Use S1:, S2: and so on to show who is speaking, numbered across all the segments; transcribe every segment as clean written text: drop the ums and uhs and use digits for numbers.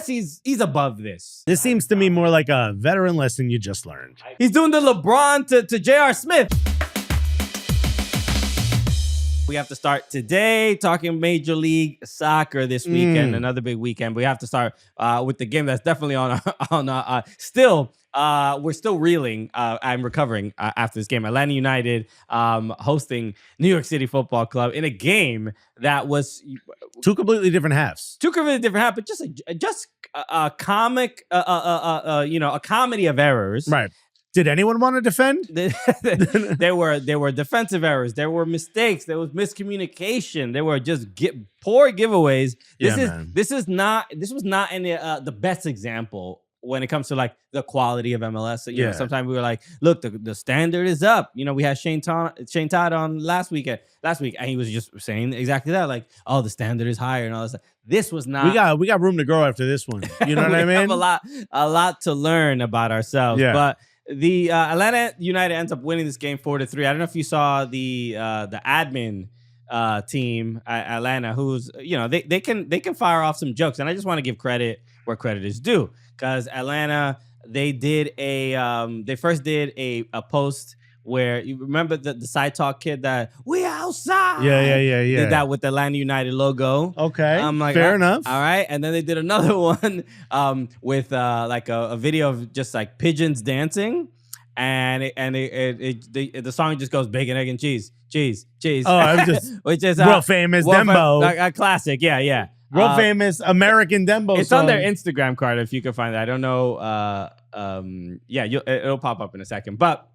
S1: he's above this.
S2: This seems to me more like a veteran lesson you just learned.
S1: He's doing the LeBron to J.R. Smith. We have to start today talking Major League Soccer this weekend, another big weekend. We have to start with the game that's definitely on. Still, we're still reeling. I'm recovering after this game. Atlanta United hosting New York City Football Club in a game that was
S2: two completely different halves.
S1: But just a comic, a comedy of errors.
S2: Right. Did anyone want to defend?
S1: There were defensive errors. There were mistakes. There was miscommunication. There were just poor giveaways. This was not any the best example when it comes to like the quality of MLS. You know, sometimes we were like, look, the standard is up. You know, we had Shane Todd on last week, and he was just saying exactly that, like, oh, the standard is higher and all this. This was not.
S2: We got room to grow after this one. You know what I mean?
S1: We have a lot to learn about ourselves.
S2: Yeah.
S1: But the Atlanta United ends up winning this game 4-3. I don't know if you saw the admin team at Atlanta, who's they can fire off some jokes, and I just want to give credit where credit is due, because Atlanta they first did a post where you remember the side talk kid that we outside.
S2: Yeah.
S1: Did that with the Atlanta United logo.
S2: Okay,
S1: I'm like,
S2: fair enough.
S1: All right, and then they did another one with like a video of just like pigeons dancing, and the song just goes bacon, egg, and cheese.
S2: Oh, I'm just
S1: which is
S2: world famous Dembo,
S1: a classic. Yeah.
S2: World famous American Dembo.
S1: It's
S2: song.
S1: on their Instagram card if you can find it. I don't know. It'll pop up in a second, but.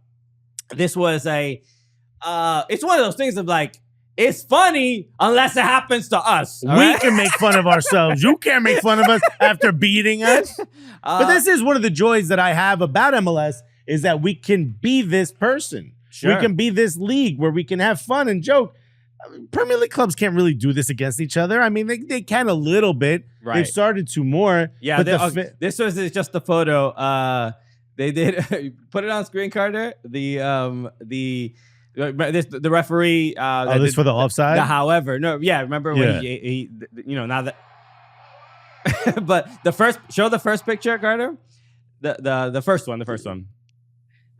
S1: This was it's one of those things of like, it's funny unless it happens to us.
S2: We can make fun of ourselves. You can't make fun of us after beating us. But this is one of the joys that I have about MLS is that we can be this person. Sure. We can be this league where we can have fun and joke. Premier League clubs can't really do this against each other. I mean, they can a little bit. Right. They've started to more.
S1: Yeah, this was just the photo. They did put it on screen, Carter. The referee.
S2: This for the offside.
S1: However, no, yeah. Remember when he now that. But show the first picture, Carter. The first one. The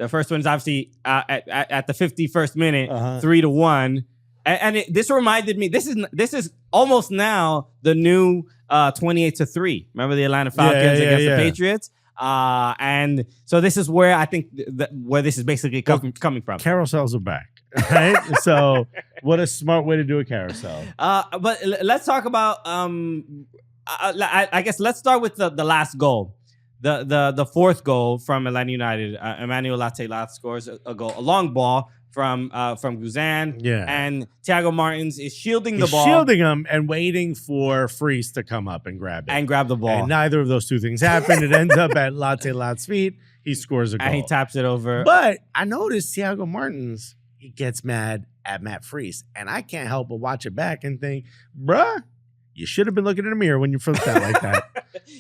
S1: first one's obviously at the 51st minute, 3-1, and this reminded me. This is almost now the new 28-3. Remember the Atlanta Falcons against the Patriots. And so this is where I think where this is basically coming from.
S2: Carousels are back, right? So what a smart way to do a carousel.
S1: But let's talk about I guess let's start with the last goal. The fourth goal from Atlanta United. Emmanuel Latte scores a goal, a long ball from Guzan. Yeah. And Thiago Martins is shielding the ball.
S2: Shielding him and waiting for Freese to come up and grab it.
S1: And grab the ball.
S2: And neither of those two things happen. It ends up at Latte's feet. He scores a goal.
S1: And he taps it over.
S2: But I noticed Thiago Martins, he gets mad at Matt Freese. And I can't help but watch it back and think, bruh, you should have been looking in the mirror when you flipped that like that.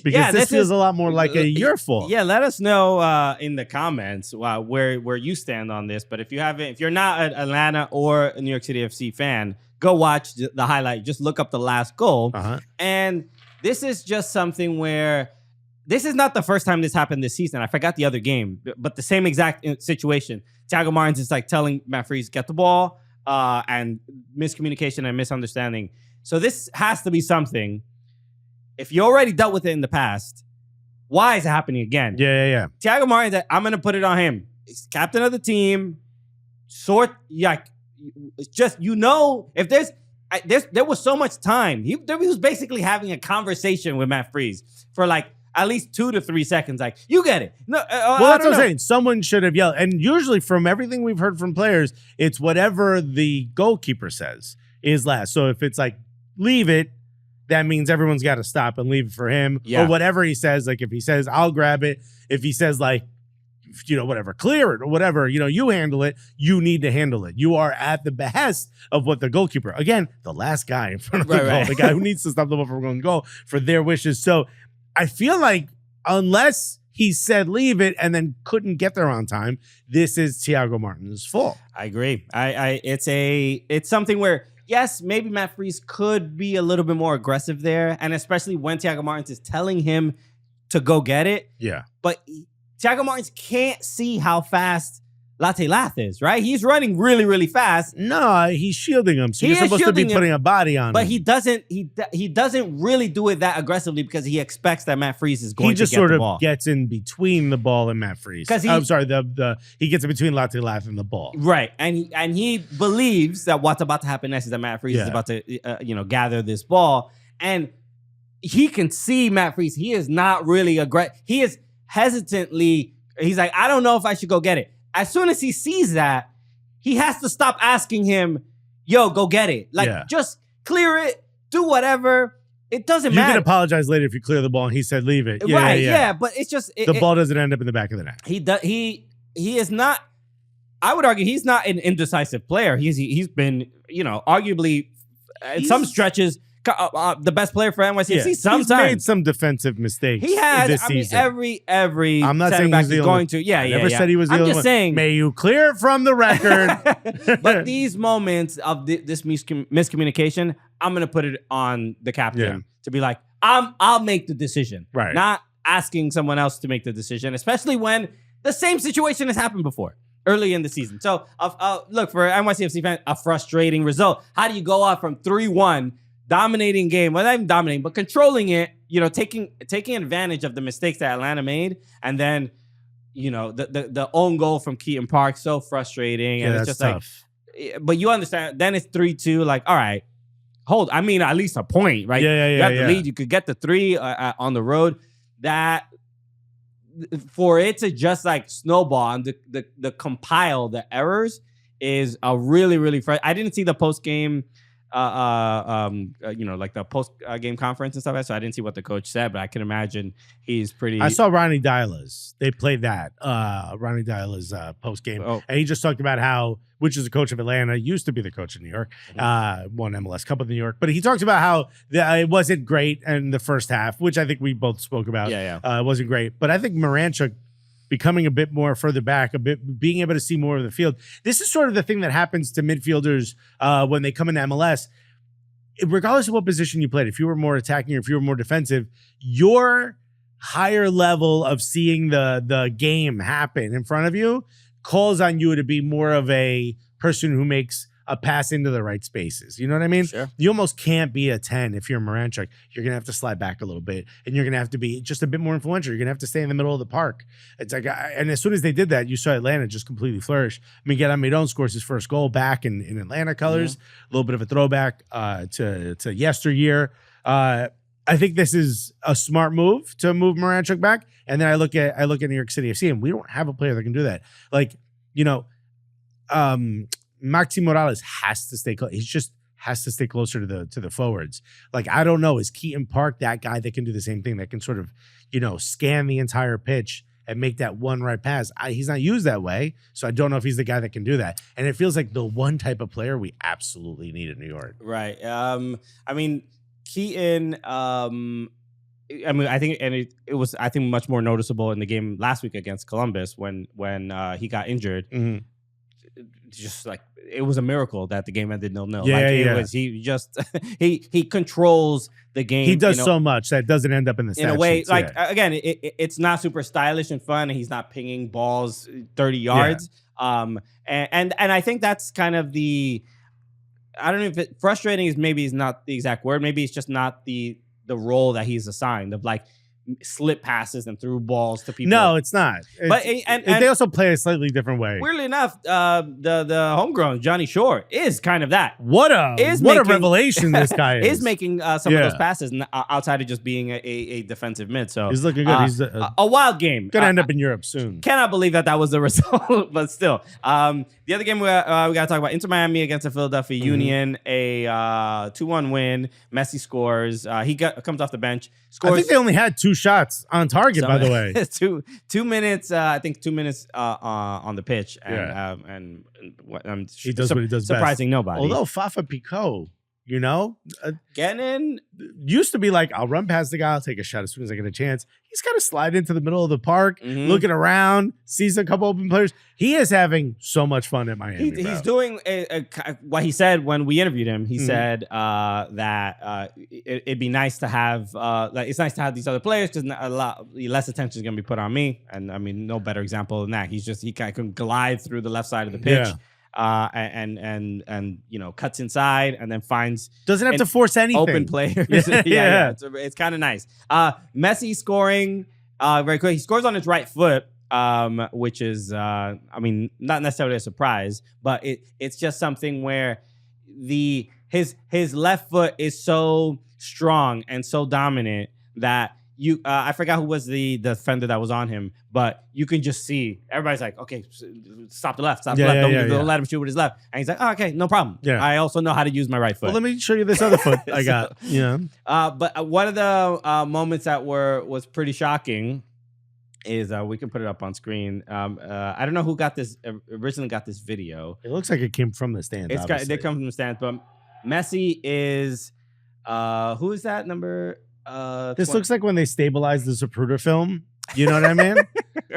S2: Because this feels a lot more like a your fault.
S1: Yeah, let us know in the comments where you stand on this. But if you're not an Atlanta or a New York City FC fan, go watch the highlight. Just look up the last goal. And this is just something where this is not the first time this happened this season. I forgot the other game, but the same exact situation. Thiago Martins is like telling Matt Freese, get the ball, and miscommunication and misunderstanding. So this has to be something. If you already dealt with it in the past, why is it happening again?
S2: Yeah.
S1: Thiago Martins, I'm going to put it on him. He's captain of the team. Just, if there was so much time. He was basically having a conversation with Matt Freese for like at least 2 to 3 seconds. Like, you get it. No,
S2: well, that's what I'm saying. Someone should have yelled. And usually from everything we've heard from players, it's whatever the goalkeeper says is last. So if it's like, leave it, that means everyone's got to stop and leave it for him. Yeah. Or whatever he says. Like if he says, I'll grab it. If he says like, whatever, clear it or whatever, you handle it. You need to handle it. You are at the behest of what the goalkeeper, again, the last guy in front of the goal, the guy who needs to stop the ball from going to goal for their wishes. So I feel like unless he said leave it and then couldn't get there on time, this is Thiago Martins' fault.
S1: I agree. It's something where, yes, maybe Matt Freese could be a little bit more aggressive there, and especially when Thiago Martins is telling him to go get it.
S2: Yeah.
S1: But Thiago Martins can't see how fast Latte Lath is, right? He's running really, really fast.
S2: No, he's shielding him. So you're supposed to be putting a body on him.
S1: But he doesn't really do it that aggressively because he expects that Matt Freese is going to get the ball.
S2: He just sort of gets in between the ball and Matt Freese. I'm sorry, he gets in between Latte Lath and the ball.
S1: Right. And he believes that what's about to happen next is that Matt Freese is about to gather this ball. And he can see Matt Freese. He is not really aggressive. He is hesitantly, he's like, I don't know if I should go get it. As soon as he sees that, he has to stop asking him, yo, go get it. Like, just clear it, do whatever. It doesn't matter.
S2: You can apologize later if you clear the ball and he said leave it.
S1: Yeah, but it's just...
S2: the ball doesn't end up in the back of the net.
S1: He is not... I would argue he's not an indecisive player. He's been, arguably, in some stretches... the best player for NYCFC. Sometimes
S2: he's made some defensive mistakes.
S1: He has.
S2: This season.
S1: Every.
S2: I'm not saying he's the
S1: going to. Yeah,
S2: I never said he was the only one. I'm just saying. May you clear it from the record.
S1: But these moments of this miscommunication, I'm gonna put it on the captain to be like, I'll make the decision,
S2: right?
S1: Not asking someone else to make the decision, especially when the same situation has happened before early in the season. So, look, for NYCFC fans, a frustrating result. How do you go off from 3-1? Dominating game, well, not even dominating, but controlling it, taking advantage of the mistakes that Atlanta made, and then, the own goal from Keaton Park, so frustrating, and it's just tough. But you understand, then it's 3-2, like, all right, at least a point, right? You have the lead, you could get the 3 on the road. That, for it to just like snowball and the compile the errors is a really, really I didn't see the post game. Like the post game conference and stuff. So I didn't see what the coach said, but I can imagine he's pretty.
S2: I saw Ronnie Dyla's. They played that. Ronnie Dyla's post game, and he just talked about how, which is the coach of Atlanta, used to be the coach of New York, won MLS Cup of New York. But he talked about how it wasn't great in the first half, which I think we both spoke about. It wasn't great, but I think Moranchuk becoming a bit more further back, being able to see more of the field. This is sort of the thing that happens to midfielders when they come into MLS. Regardless of what position you played, if you were more attacking or if you were more defensive, your higher level of seeing the game happen in front of you calls on you to be more of a person who makes a pass into the right spaces. You know what I mean?
S1: Sure.
S2: You almost can't be a 10 if you're Moranchuk. You're going to have to slide back a little bit, and you're going to have to be just a bit more influential. You're going to have to stay in the middle of the park. It's like, and as soon as they did that, you saw Atlanta just completely flourish. Miguel Almiron scores his first goal back in Atlanta colors. A little bit of a throwback to yesteryear. I think this is a smart move to move Moranchuk back. And then I look at New York City FC, and we don't have a player that can do that. Like, Maxi Morales has to stay close. He just has to stay closer to the forwards. Like, I don't know, is Keaton Park that guy that can do the same thing, that can sort of, scan the entire pitch and make that one right pass? He's not used that way, so I don't know if he's the guy that can do that. And it feels like the one type of player we absolutely need in New York.
S1: Right. Keaton. I think, and it was, I think, much more noticeable in the game last week against Columbus when he got injured.
S2: Mm-hmm.
S1: Just like, it was a miracle that the game ended 0-0. He controls the game.
S2: He does so much that doesn't end up in the stat
S1: in a way.
S2: sheets,
S1: like again, it's not super stylish and fun, and he's not pinging balls 30 yards. And I think that's kind of the, I don't know if frustrating is not the exact word. Maybe it's just not the role that he's assigned of like slip passes and through balls to people.
S2: No, it's not.
S1: But
S2: they also play a slightly different way.
S1: Weirdly enough, the homegrown Johnny Shore is kind of that.
S2: What a revelation this guy is.
S1: Is making some of those passes outside of just being a defensive mid. So
S2: he's looking good. He's
S1: a wild game.
S2: Gonna end up in Europe soon.
S1: Cannot believe that was the result, but still. The other game we got to talk about, Inter Miami against the Philadelphia Union, a 2-1 win. Messi scores. He comes off the bench. Scores.
S2: I think they only had 2 shots on target, by the way.
S1: 2 minutes. I think 2 minutes on the pitch, and
S2: he does what he does
S1: surprising
S2: best.
S1: nobody.
S2: Although Fafa Picault You know,
S1: Getting
S2: used to be like, I'll run past the guy, I'll take a shot as soon as I get a chance. He's kind of slide into the middle of the park, looking around, sees a couple open players. He is having so much fun at Miami.
S1: He's doing what he said when we interviewed him. He said that it'd be nice to have, it's nice to have these other players because a lot less attention is going to be put on me. And I mean, no better example than that. He can glide through the left side of the pitch.
S2: Yeah.
S1: And you know, cuts inside and then finds
S2: doesn't have to force anything.
S1: Open players. yeah. It's kind of nice. Messi scoring very quick. He scores on his right foot, which is I mean, not necessarily a surprise, but it's just something where his left foot is so strong and so dominant that I forgot who was the defender that was on him, but you can just see everybody's like, okay, stop the left, don't let him shoot with his left. And he's like, oh, okay, no problem. Yeah. I also know how to use my right foot.
S2: Well, let me show you this other foot I got. Yeah.
S1: But one of the moments that was pretty shocking is we can put it up on screen. I don't know who originally got this video.
S2: It looks like it came from the stands.
S1: They come from the stands, but Messi is who is that number?
S2: This looks like when they stabilized the Zapruder film. You know what I mean?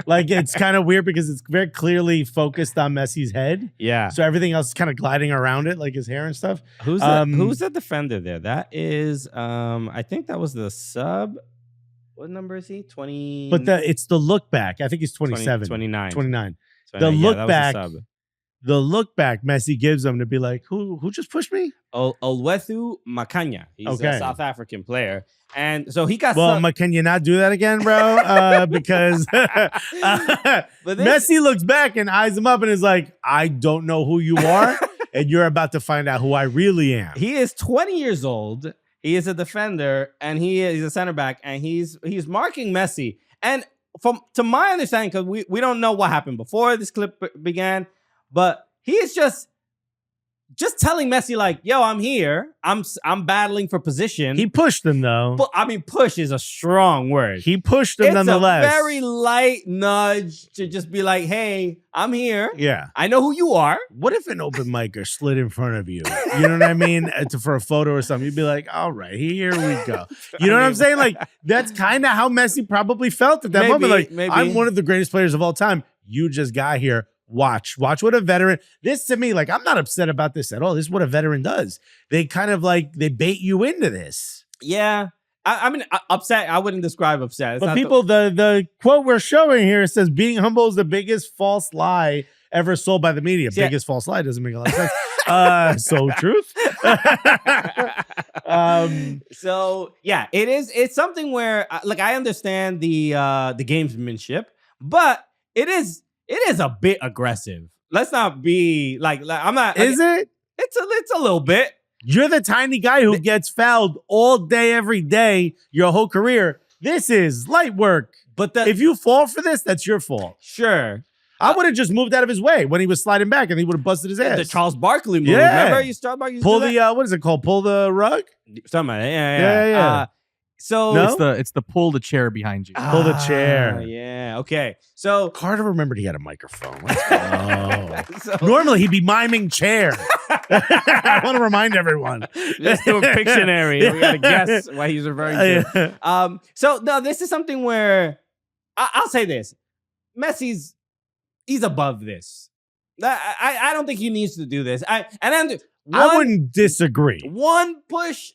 S2: Like, it's kind of weird because it's very clearly focused on Messi's head.
S1: Yeah.
S2: So everything else is kind of gliding around it, like his hair and stuff.
S1: Who's the defender there? That is, I think that was the sub. What number is he? 20.
S2: But it's the look back. I think he's 27.
S1: 29.
S2: 29. The look back. The look back Messi gives them to be like, who just pushed me?
S1: Olwethu Makanya. He's a South African player. And so he got...
S2: Well, can you not do that again, bro? Because Messi looks back and eyes him up and is like, I don't know who you are, and you're about to find out who I really am.
S1: He is 20 years old. He is a defender, and he's a center back, and he's marking Messi. And to my understanding, because we don't know what happened before this clip began, but he is just telling Messi like, yo, I'm here. I'm battling for position.
S2: He pushed him though.
S1: But I mean, push is a strong word.
S2: He pushed him nonetheless.
S1: It's a very light nudge to just be like, hey, I'm here.
S2: Yeah.
S1: I know who you are.
S2: What if an open micer slid in front of you? You know what I mean? For a photo or something. You'd be like, all right, here we go. You know what I'm saying? Like, that's kind of how Messi probably felt at that moment. Like, I'm one of the greatest players of all time. You just got here. Watch what a veteran. This to me, like, I'm not upset about this at all. This is what a veteran does. They kind of like, they bait you into this.
S1: Yeah. I mean, upset, I wouldn't describe upset.
S2: But people, the quote we're showing here says, being humble is the biggest false lie ever sold by the media. Yeah. Biggest false lie doesn't make a lot of sense. So truth.
S1: So yeah, it's something where, like, I understand the gamesmanship, but it is a bit aggressive. Let's not be like I'm not.
S2: Is it?
S1: It's a little bit.
S2: You're the tiny guy who gets fouled all day, every day, your whole career. This is light work. But if you fall for this, that's your fault.
S1: Sure.
S2: I would have just moved out of his way when he was sliding back, and he would have busted his ass.
S1: The Charles Barkley move. Yeah. Remember? Charles Barkley
S2: pull the what is it called? Pull the rug.
S1: Something. Yeah. So
S3: it's the pull the chair behind you.
S2: Pull the chair.
S1: Yeah. Okay. So
S2: Carter remembered he had a microphone. Let's go. Normally he'd be miming chair. I want to remind everyone.
S1: Just doing Pictionary. We gotta guess what he's referring to. So no, this is something where I'll say this: he's above this. I don't think he needs to do this. I
S2: wouldn't disagree.
S1: One push,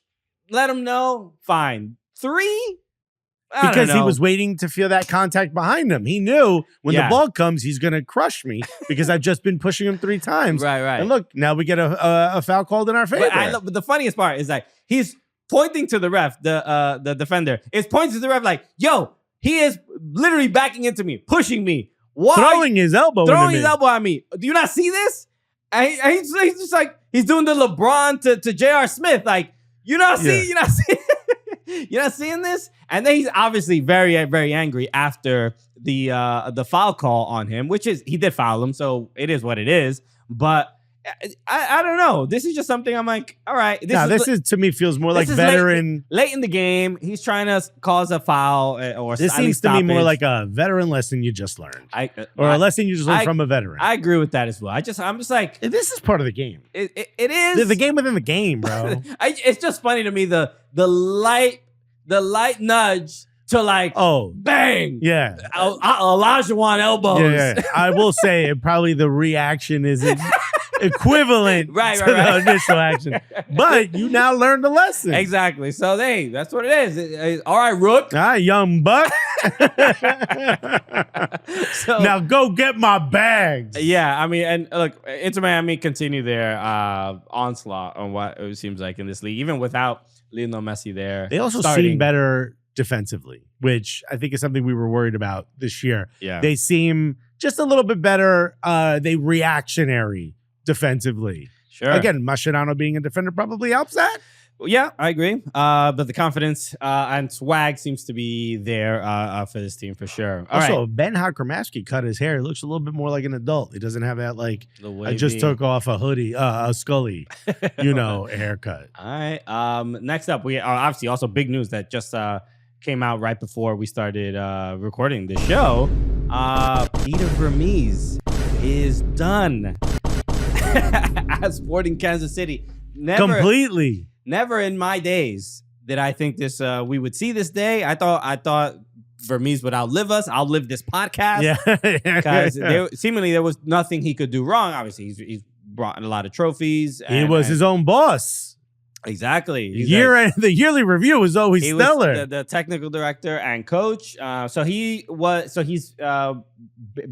S1: let him know. Fine. 3?
S2: Because he was waiting to feel that contact behind him. He knew when the ball comes, he's going to crush me because I've just been pushing him 3 times.
S1: Right.
S2: And look, now we get a foul called in our favor.
S1: But the funniest part is like he's pointing to the ref, the defender is pointing to the ref like, yo, he is literally backing into me, pushing me. Why?
S2: Throwing his elbow
S1: at me. Do you not see this? And he's just like, he's doing the LeBron to J.R. Smith. Like, you're not seeing this? And then he's obviously very, very angry after the foul call on him, which is, he did foul him, so it is what it is. But I don't know. This is just something I'm like, all right.
S2: This is to me feels more like veteran.
S1: Late in the game, he's trying to cause a foul or
S2: this seems to me more like a veteran lesson you just learned, or a lesson you just learned from a veteran.
S1: I agree with that as well. I'm just like,
S2: this is part of the game.
S1: It is
S2: the game within the game, bro.
S1: It's just funny to me the light nudge to like, oh, bang,
S2: yeah,
S1: Olajuwon elbows.
S2: Yeah. I will say probably the reaction isn't equivalent to the initial action, but you now learned the lesson.
S1: Exactly. So that's what it is. All right, Rook.
S2: All right, young buck.
S1: So,
S2: now go get my bags.
S1: Yeah, I mean, and look, Inter Miami continue their onslaught on what it seems like in this league, even without Lionel Messi there.
S2: They also seem better defensively, which I think is something we were worried about this year.
S1: Yeah,
S2: they seem just a little bit better. They reactionary defensively.
S1: Sure.
S2: Again, Mascherano being a defender probably helps that.
S1: Yeah, I agree. But the confidence and swag seems to be there for this team for sure.
S2: Also, Ben Hakramaski cut his hair. He looks a little bit more like an adult. He doesn't have that like I just took off a hoodie, a Scully, haircut.
S1: All right. Next up, we are obviously also big news that just came out right before we started recording the show. Peter Vermes is done at Sporting Kansas City.
S2: Completely.
S1: Never in my days did I think this we would see this day. I thought Vermes would outlive this podcast.
S2: Yeah,
S1: because seemingly there was nothing he could do wrong. Obviously, he's brought in a lot of trophies.
S2: He was his own boss.
S1: Exactly.
S2: The yearly review was always stellar.
S1: Was the technical director and coach. He's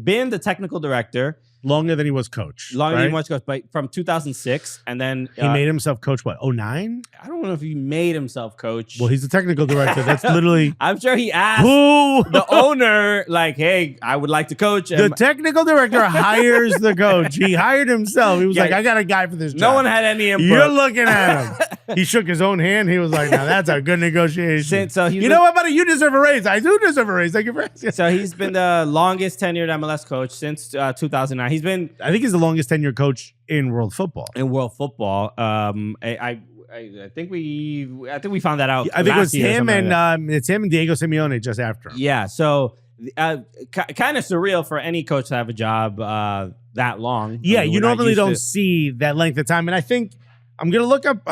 S1: been the technical director
S2: longer than he was coach.
S1: Longer than he was coach, but from 2006, and then
S2: he made himself coach. What? 09?
S1: I don't know if he made himself coach.
S2: Well, he's the technical director. That's literally.
S1: I'm sure he asked the owner, like, "Hey, I would like to coach."
S2: The technical director hires the coach. He hired himself. He was like, "I got a guy for this job."
S1: No one had any input.
S2: You're looking at him. He shook his own hand. He was like, "Now that's a good negotiation." You know what, buddy? You deserve a raise. I do deserve a raise. Thank you for asking.
S1: So he's been the longest tenured MLS coach since 2009. He's been.
S2: I think he's the longest tenured coach in world football.
S1: I think we found that out.
S2: I think it was him and it's him and Diego Simeone just after him.
S1: Yeah. So kind of surreal for any coach to have a job that long.
S2: Yeah, you normally don't see that length of time, and I think I'm gonna look up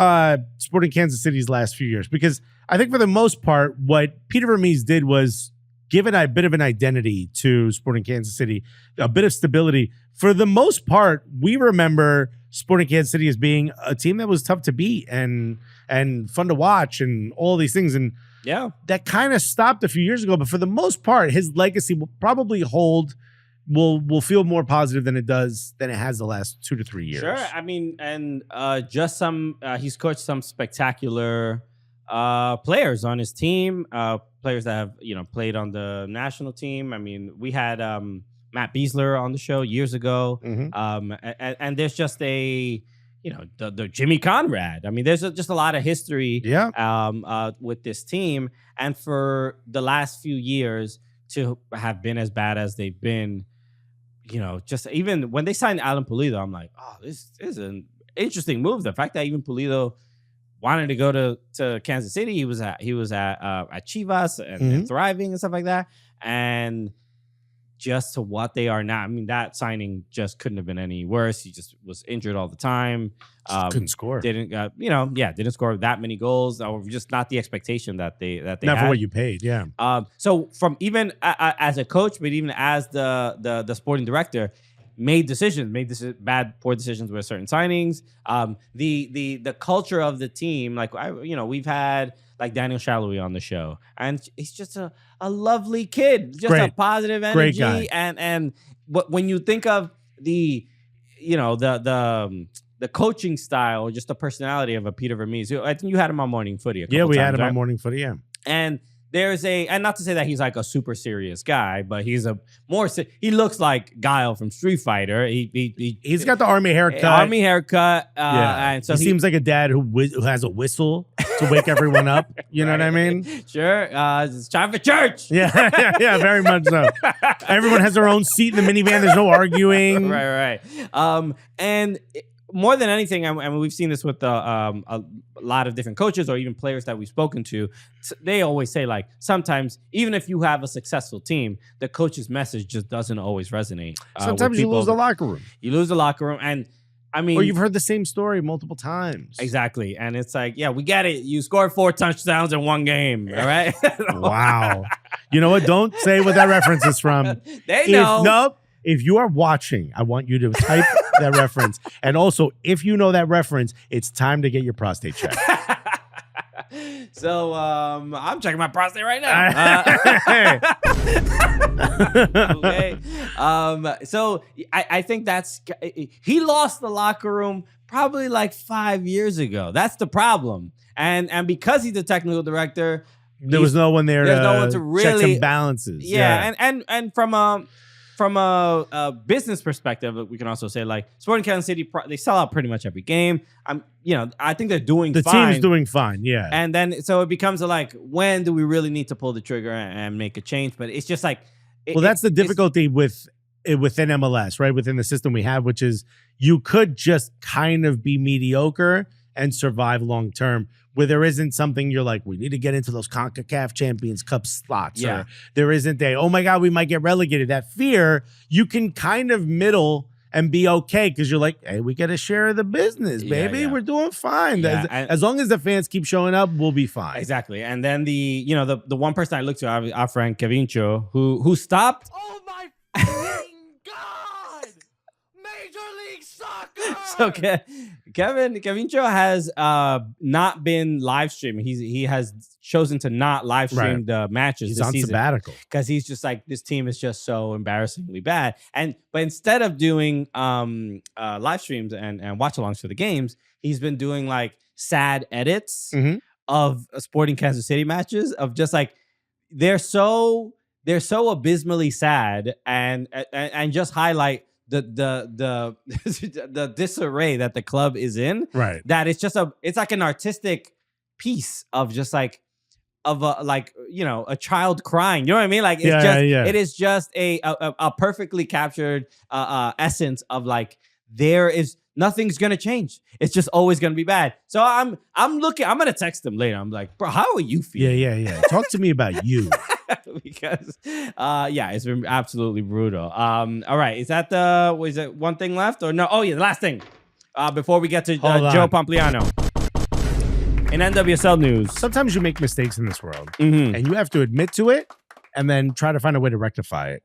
S2: Sporting Kansas City's last few years because I think for the most part, what Peter Vermes did was give it a bit of an identity to Sporting Kansas City, a bit of stability. For the most part, we remember Sporting Kansas City as being a team that was tough to beat and fun to watch and all these things. And
S1: yeah,
S2: that kind of stopped a few years ago. But for the most part, his legacy will probably will feel more positive than it has the last 2 to 3 years.
S1: Sure. I mean, and he's coached some spectacular players on his team, players that have played on the national team. I mean, we had Matt Beasler on the show years ago, and there's just the Jimmy Conrad. I mean, there's just a lot of history, with this team, and for the last few years to have been as bad as they've been, just even when they signed Alan Pulido, I'm like, oh, this is an interesting move. The fact that even Pulido wanted to go to Kansas City. He was at Chivas and thriving and stuff like that. And just to what they are now, I mean, that signing just couldn't have been any worse. He just was injured all the time.
S2: Couldn't score.
S1: Didn't score that many goals, or just not the expectation that they
S2: not
S1: had.
S2: for what you paid. Yeah.
S1: So from even as a coach, but even as the sporting director, made poor decisions with certain signings. The culture of the team, like we've had like Daniel Shalhoub on the show, and he's just a lovely kid, just a positive energy.
S2: Great guy.
S1: And when you think of the coaching style, or just the personality of a Peter Vermes, I think you had him on Morning Footy.
S2: We had him on Morning Footy. Yeah,
S1: and. And not to say that he's like a super serious guy, but he's he looks like Guile from Street Fighter.
S2: He's got the army haircut.
S1: And so
S2: he seems like a dad who has a whistle to wake everyone up. You know what I mean?
S1: Sure. It's time for church.
S2: Yeah, very much so. Everyone has their own seat in the minivan. There's no arguing.
S1: Right. And more than anything, I mean, we've seen this with a lot of different coaches or even players that we've spoken to. They always say, like, sometimes even if you have a successful team, the coach's message just doesn't always resonate.
S2: Sometimes you lose the locker room.
S1: You lose the locker room, and I mean,
S2: or you've heard the same story multiple times.
S1: Exactly, and it's like, yeah, we get it. You scored 4 touchdowns in one game, all right?
S2: Wow. You know what? Don't say what that reference is from.
S1: They know.
S2: Nope. If you are watching, I want you to type that reference. And also, if you know that reference, it's time to get your prostate checked.
S1: So I'm checking my prostate right now. Okay. So I think he lost the locker room probably like 5 years ago. That's the problem. And because he's the technical director,
S2: there was no one there.
S1: There's no one to really
S2: check some balances.
S1: Yeah. And from a business perspective, we can also say, like, Sporting Kansas City, they sell out pretty much every game. I think they're doing fine.
S2: The team's doing fine, yeah.
S1: And then, so it becomes like, when do we really need to pull the trigger and make a change? But it's just like...
S2: that's the difficulty within MLS, right? Within the system we have, which is you could just kind of be mediocre and survive long term, where there isn't something you're like, we need to get into those CONCACAF Champions Cup slots.
S1: Yeah.
S2: Or there isn't oh my God, we might get relegated. That fear, you can kind of middle and be okay because you're like, hey, we get a share of the business, baby.
S1: Yeah.
S2: We're doing fine.
S1: Yeah,
S2: as long as the fans keep showing up, we'll be fine.
S1: Exactly. And then the one person I looked to, our friend Kevincho, who stopped.
S3: Oh my fucking God! Major League Soccer!
S1: So Kevincho has not been live streaming. He has chosen to not live stream the matches
S2: He's
S1: this
S2: on
S1: season
S2: sabbatical
S1: because he's just like, this team is just so embarrassingly bad. But instead of doing live streams and watch-alongs for the games, he's been doing like sad edits of Sporting Kansas City matches of just like, they're so abysmally sad and just highlight the disarray that the club is in. Right. That it's just it's like an artistic piece of just like a child crying. You know what I mean? Like it is just a perfectly captured essence of like, nothing's gonna change. It's just always gonna be bad. So I'm gonna text him later. I'm like, bro, how are you feeling?
S2: Yeah. Talk to me about you.
S1: Because it's been absolutely brutal. All right, is it one thing left or no? Oh yeah, the last thing before we get to Joe Pompliano. In NWSL news,
S2: sometimes you make mistakes in this world and you have to admit to it and then try to find a way to rectify it.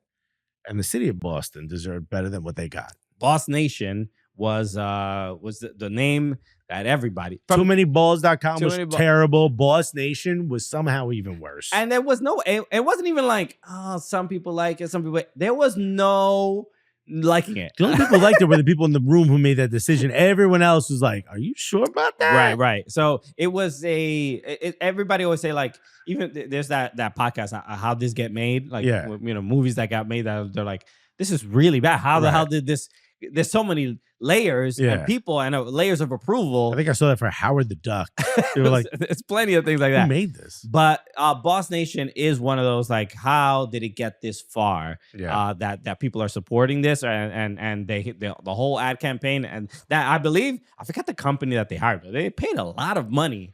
S2: And the city of Boston deserved better than what they got.
S1: BOS Nation was the name that everybody...
S2: Too Many Balls.com was terrible. BOS Nation was somehow even worse.
S1: And there was no... It wasn't even like, oh, some people like it, some people... There was no liking it.
S2: The only people who liked it were the people in the room who made that decision. Everyone else was like, are you sure about that?
S1: Right. So it was everybody always say, like, even there's that podcast, How This Get Made? Like, movies that got made that they're like, this is really bad. How the hell did this... There's so many layers and people and layers of approval.
S2: I think I saw that for Howard the Duck. They were like,
S1: it's plenty of things like that.
S2: Who made this?
S1: But BOS Nation is one of those, like, how did it get this far? That people are supporting this and the whole ad campaign and that I believe, I forgot the company that they hired, but they paid a lot of money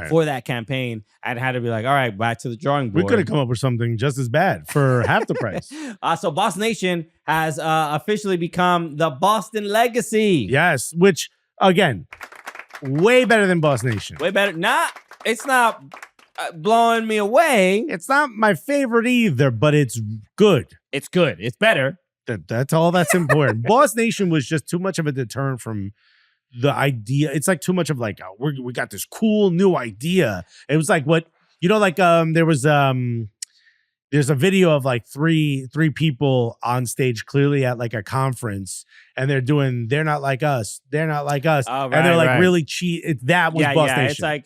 S1: for that campaign and had to be like, all right, back to the drawing board.
S2: We could have come up with something just as bad for half the price.
S1: So BOS Nation has officially become the Boston Legacy.
S2: Yes, which, again, way better than BOS Nation.
S1: Way better. It's not blowing me away.
S2: It's not my favorite either, but it's good.
S1: It's good. It's better.
S2: That's all that's important. BOS Nation was just too much of a deterrent from the idea. It's like too much of like, we got this cool new idea. It was like there's a video of like three people on stage clearly at like a conference and they're not like us. They're not like us.
S1: Oh, right,
S2: and they're like really cheat. That was BOS Nation.
S1: It's like,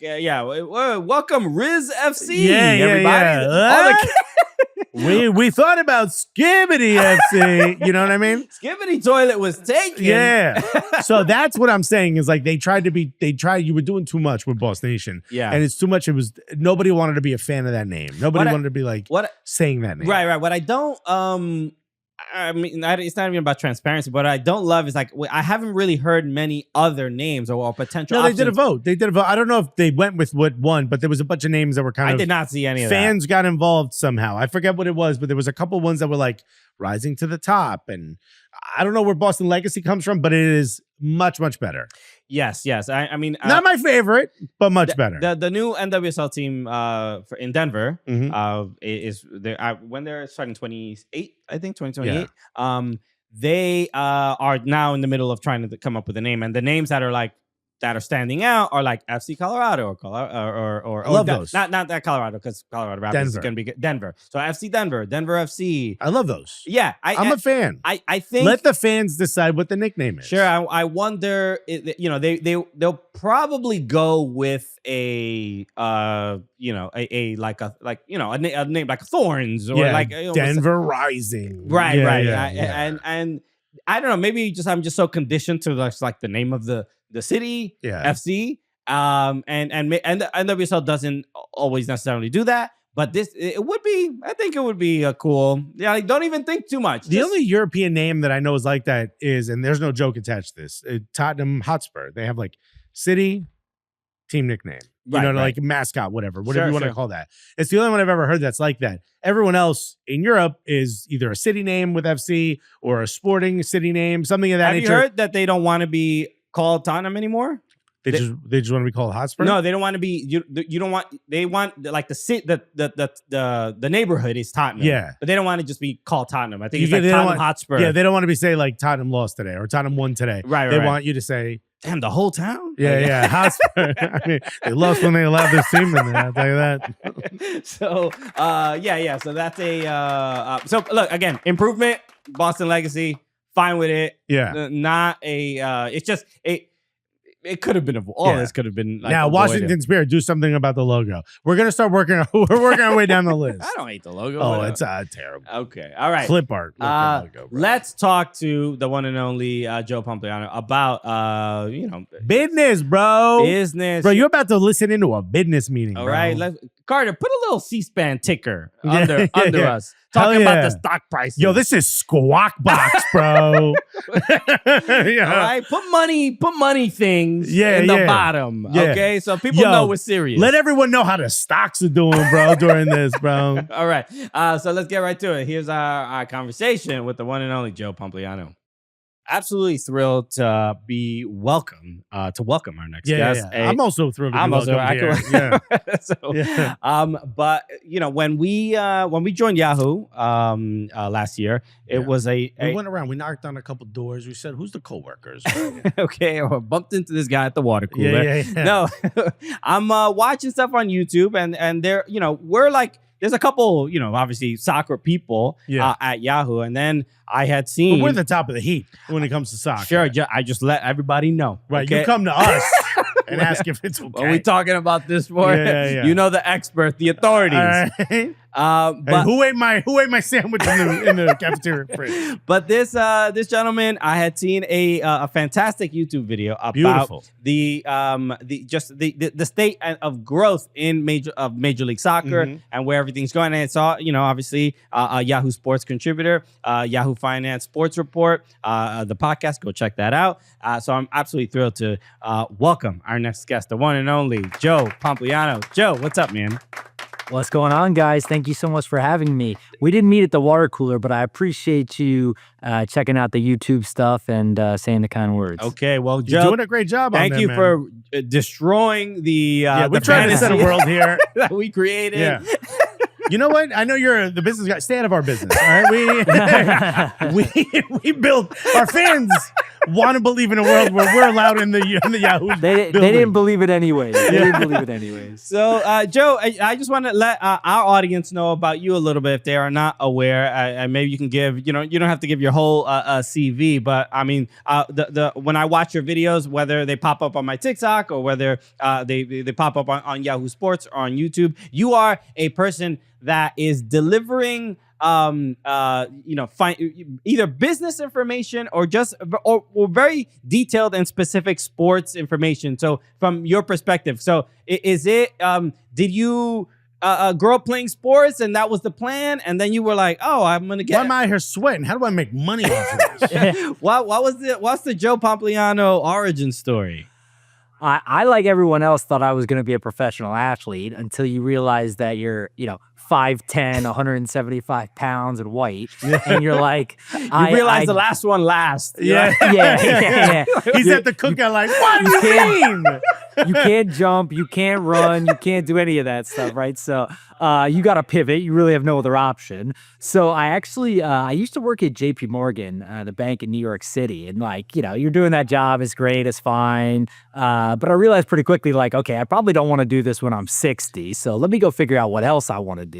S1: welcome Riz FC. Everybody.
S2: We thought about Skibbity FC. You know what I mean?
S1: Skibbity toilet was taken.
S2: Yeah. So that's what I'm saying is like you were doing too much with BOS Nation.
S1: Yeah.
S2: And it's too much. Nobody wanted to be a fan of that name. Nobody wanted to be like saying that name.
S1: Right. What I don't I mean, it's not even about transparency. What I don't love is like I haven't really heard many other names or potential.
S2: No, they
S1: options.
S2: did a vote. They did a vote. I don't know if they went with what won, but there was a bunch of names that were kind of.
S1: I did not see any of that.
S2: Fans got involved somehow. I forget what it was, but there was a couple ones that were like rising to the top, and I don't know where Boston Legacy comes from, but it is much, much better.
S1: Yes. I mean,
S2: not my favorite, but much better.
S1: The new NWSL team in Denver is when they're starting 28, I think 2028. Yeah. They are now in the middle of trying to come up with a name, and the names that are standing out are like FC Colorado or
S2: I love those.
S1: Not that Colorado, because Colorado Rapids is going to be Denver. So FC Denver FC.
S2: I love those.
S1: Yeah,
S2: I'm a fan.
S1: I think
S2: let the fans decide what the nickname is.
S1: Sure. I wonder. They'll probably go with a name like Thorns or like
S2: Denver Rising.
S1: Right. And I don't know. Maybe I'm just so conditioned to like the name of the city, FC, and the NWSL doesn't always necessarily do that, but I think it would be a cool. Yeah, like, don't even think too much.
S2: The only European name that I know is like that is, and there's no joke attached to this, Tottenham Hotspur. They have like city, team nickname, like mascot, whatever you want to call that. It's the only one I've ever heard that's like that. Everyone else in Europe is either a city name with FC or a sporting city name, something of that nature.
S1: Have you heard that they don't want to be called Tottenham anymore?
S2: They just want to be called Hotspur?
S1: No, they don't want to be. You don't want. They want like the neighborhood is Tottenham.
S2: Yeah,
S1: but they don't want to just be called Tottenham. I think it's like Tottenham Hotspur.
S2: Yeah, they don't want to be say like Tottenham lost today or Tottenham won today.
S1: Right.
S2: They want you to say,
S1: damn, the whole town.
S2: Yeah, Hotspur. I mean, they lost when they allowed this team in there. I'll tell you that.
S1: So, So that's a. So look again, improvement. Boston Legacy, fine with it.
S2: Yeah,
S1: not a. It's just a. It could have been this could have been like
S2: now
S1: avoided.
S2: Washington Spirit, do something about the logo. We're gonna start working. We're working our way down the list.
S1: I don't hate the logo.
S2: Oh, it's terrible.
S1: Okay, all right.
S2: Clip art. Logo,
S1: let's talk to the one and only Joe Pompliano about
S2: business, bro.
S1: Business,
S2: bro. You're about to listen into a business meeting.
S1: All right, Carter, put a little C-SPAN ticker under us. Talking about the stock prices.
S2: Yo, this is Squawk Box, bro.
S1: All right, put money things in the bottom. Okay, so people know we're serious.
S2: Let everyone know how the stocks are doing, bro, during this, bro.
S1: All right, so let's get right to it. Here's our conversation with the one and only Joe Pompliano. Absolutely thrilled to welcome our next guest.
S2: Yeah. I'm also thrilled to be welcome here.
S1: But when we joined Yahoo last year, it was we
S2: went around, we knocked on a couple doors, we said, who's the coworkers?
S1: Okay, or bumped into this guy at the water cooler. No, I'm watching stuff on YouTube, and there, we're like, there's a couple, obviously soccer people at Yahoo. And then I had seen.
S2: But we're the top of the heap when it comes to soccer.
S1: Sure. I just let everybody know.
S2: Right. Okay? You come to us and ask if it's okay.
S1: What are we talking about this for?
S2: Yeah.
S1: You know the expert, the authorities.
S2: Right. But who ate my sandwich in the cafeteria fridge?
S1: But this gentleman, I had seen a fantastic YouTube video about the state of growth in Major League Soccer and where everything's going. And I saw, obviously a Yahoo Sports contributor, Yahoo Finance Sports Report, the podcast. Go check that out. So I'm absolutely thrilled to welcome our next guest, the one and only Joe Pompliano. Joe, what's up, man?
S4: What's going on, guys? Thank you so much for having me. We didn't meet at the water cooler, but I appreciate you checking out the YouTube stuff and saying the kind words.
S1: Okay, well, Joe,
S2: you're doing a great job.
S1: Thank you for destroying the.
S2: We're trying to set a world here
S1: that we created.
S2: Yeah. You know what? I know you're the business guy. Stay out of our business. All right, we built our fans want to believe in a world where we're allowed in the Yahoo.
S4: They didn't believe it anyways. They didn't believe it anyways.
S1: So, Joe, I just want to let our audience know about you a little bit if they are not aware. And maybe you can give, you don't have to give your whole CV, but I mean, when I watch your videos, whether they pop up on my TikTok or whether they pop up on Yahoo Sports or on YouTube, you are a person that is delivering either business information or just or very detailed and specific sports information. So from your perspective, so is it did you grow up playing sports, and that was the plan. And then you were like, "Oh, I'm gonna get."
S2: Why am I here sweating? How do I make money off of this?
S1: What's the Joe Pompliano origin story?
S4: I, like everyone else, thought I was going to be a professional athlete until you realize that you're, 5'10", 175 pounds and white. And you're like...
S1: You realize the last one last.
S2: Yeah.
S4: Yeah.
S2: He's at the cookout like, what do you mean?
S4: You can't jump, you can't run, you can't do any of that stuff, right? So you got to pivot. You really have no other option. So I actually, I used to work at JP Morgan, the bank in New York City. And you're doing that job. It's great. It's fine. But I realized pretty quickly, okay, I probably don't want to do this when I'm 60. So let me go figure out what else I want to do.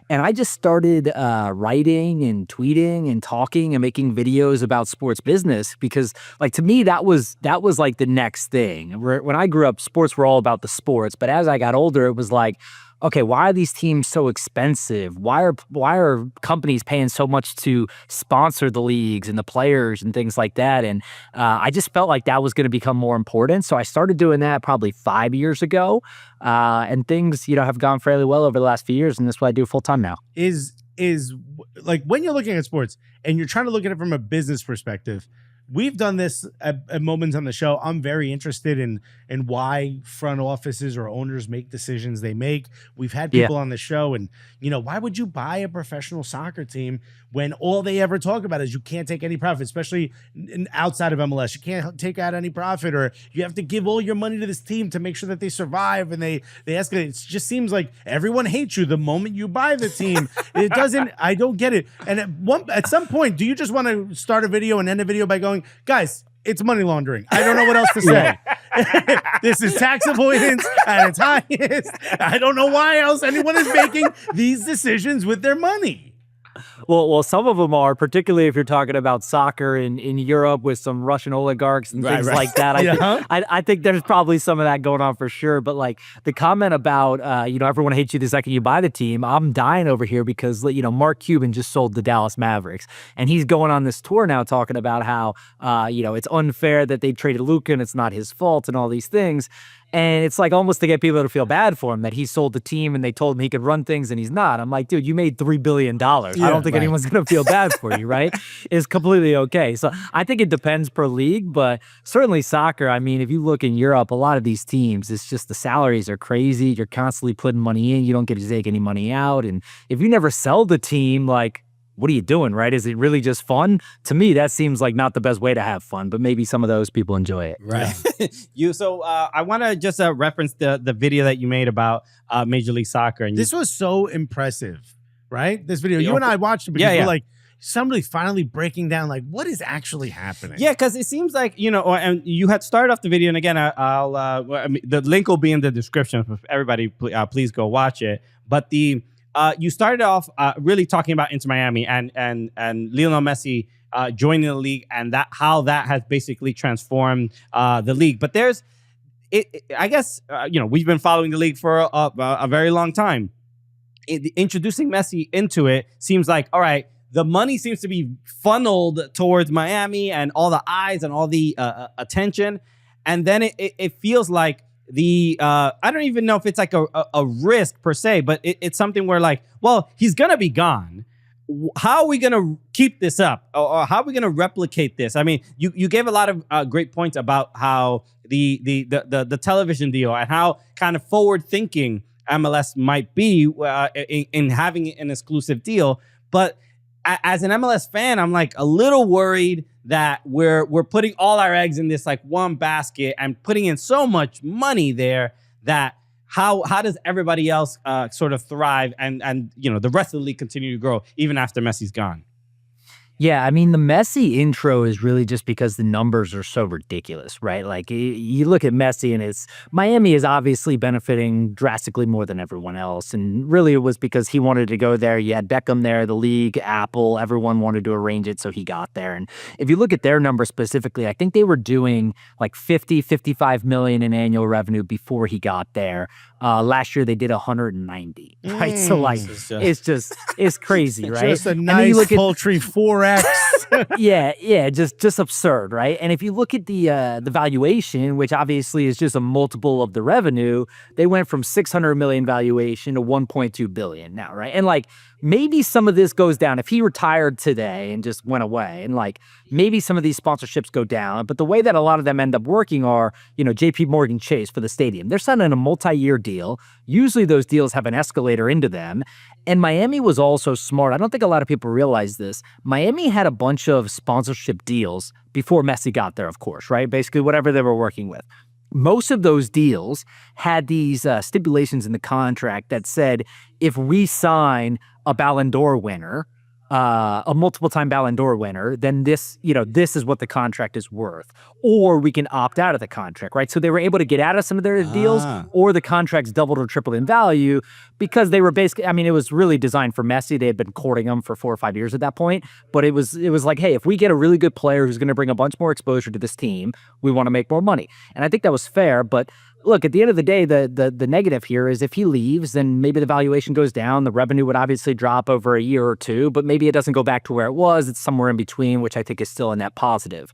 S4: And I just started writing and tweeting and talking and making videos about sports business because, to me, that was like the next thing. When I grew up, sports were all about the sports. But as I got older, it was like, okay, why are these teams so expensive? Why are companies paying so much to sponsor the leagues and the players and things like that? And I just felt like that was going to become more important. So I started doing that probably 5 years ago. And things, have gone fairly well over the last few years. And that's what I do full time now.
S2: Is when you're looking at sports and you're trying to look at it from a business perspective, we've done this at moments on the show. I'm very interested in why front offices or owners make decisions they make. We've had people on the show, and why would you buy a professional soccer team when all they ever talk about is you can't take any profit, especially outside of MLS. You can't take out any profit, or you have to give all your money to this team to make sure that they survive. And they ask it. It just seems like everyone hates you the moment you buy the team. It doesn't. I don't get it. And at some point, do you just want to start a video and end a video by going, guys, it's money laundering? I don't know what else to say. This is tax avoidance at its highest. I don't know why else anyone is making these decisions with their money.
S4: Well, some of them are, particularly if you're talking about soccer in Europe with some Russian oligarchs and things like that. I think there's probably some of that going on for sure. But the comment about, everyone hates you the second you buy the team, I'm dying over here because, Mark Cuban just sold the Dallas Mavericks. And he's going on this tour now talking about how, it's unfair that they traded Luka and it's not his fault and all these things. And it's almost to get people to feel bad for him that he sold the team and they told him he could run things and he's not. I'm like, dude, you made $3 billion. I don't think anyone's going to feel bad for you, right? It's completely okay. So I think it depends per league, but certainly soccer. I mean, if you look in Europe, a lot of these teams, it's just the salaries are crazy. You're constantly putting money in. You don't get to take any money out. And if you never sell the team, what are you doing, right? Is it really just fun? To me, that seems like not the best way to have fun, but maybe some of those people enjoy it.
S1: Right. I want to just reference the video that you made about Major League Soccer. And
S2: this was so impressive, right? This video, you and I watched it because we're like, somebody finally breaking down what is actually happening.
S1: Yeah, because it seems like, and you had started off the video, and again, the link will be in the description. Everybody, please go watch it. But you started off really talking about Inter Miami and Lionel Messi joining the league and how that has basically transformed the league. But I guess we've been following the league for a very long time. Introducing Messi into it seems like, all right, the money seems to be funneled towards Miami and all the eyes and all the attention, and then it feels like I don't even know if it's a risk per se, but it's something where he's going to be gone. How are we going to keep this up? Or how are we going to replicate this? I mean, you gave a lot of great points about how the television deal and how kind of forward thinking MLS might be in having an exclusive deal. But as an MLS fan, I'm a little worried that we're putting all our eggs in this one basket and putting in so much money there that how does everybody else sort of thrive and the rest of the league continue to grow even after Messi's gone?
S4: Yeah, I mean, the Messi intro is really just because the numbers are so ridiculous, right? You look at Messi and Miami is obviously benefiting drastically more than everyone else. And really it was because he wanted to go there. You had Beckham there, the league, Apple, everyone wanted to arrange it, so he got there. And if you look at their numbers specifically, I think they were doing 55 million in annual revenue before he got there. Last year they did 190, right? So it's crazy, right?
S2: Just a nice poultry 4X 4x.
S4: yeah, just absurd, right? And if you look at the valuation, which obviously is just a multiple of the revenue, they went from 600 million valuation to 1.2 billion now, right? And like maybe some of this goes down if he retired today and just went away, and like maybe some of these sponsorships go down. But the way that a lot of them end up working are, JP Morgan Chase for the stadium. They're signing a multi-year deal. Usually those deals have an escalator into them. And Miami was also smart. I don't think a lot of people realize this. Miami had a bunch of sponsorship deals before Messi got there, of course, right? Basically, whatever they were working with. Most of those deals had these stipulations in the contract that said, if we sign a Ballon d'Or winner, a multiple-time Ballon d'Or winner, then this is what the contract is worth. Or we can opt out of the contract, right? So they were able to get out of some of their deals, or the contracts doubled or tripled in value because they were basically, it was really designed for Messi. They had been courting him for 4 or 5 years at that point. But it was like, hey, if we get a really good player who's going to bring a bunch more exposure to this team, we want to make more money. And I think that was fair, but look, at the end of the day, the negative here is if he leaves, then maybe the valuation goes down. The revenue would obviously drop over a year or two, but maybe it doesn't go back to where it was. It's somewhere in between, which I think is still a net positive.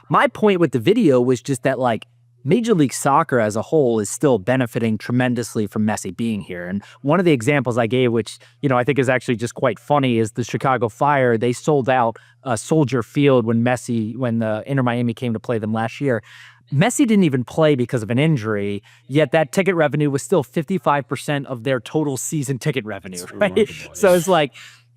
S4: My point with the video was just that, like, Major League Soccer as a whole is still benefiting tremendously from Messi being here. And one of the examples I gave, which, I think is actually just quite funny, is the Chicago Fire. They sold out Soldier Field when the Inter Miami came to play them last year. Messi didn't even play because of an injury, yet that ticket revenue was still 55% of their total season ticket revenue, right? So it's like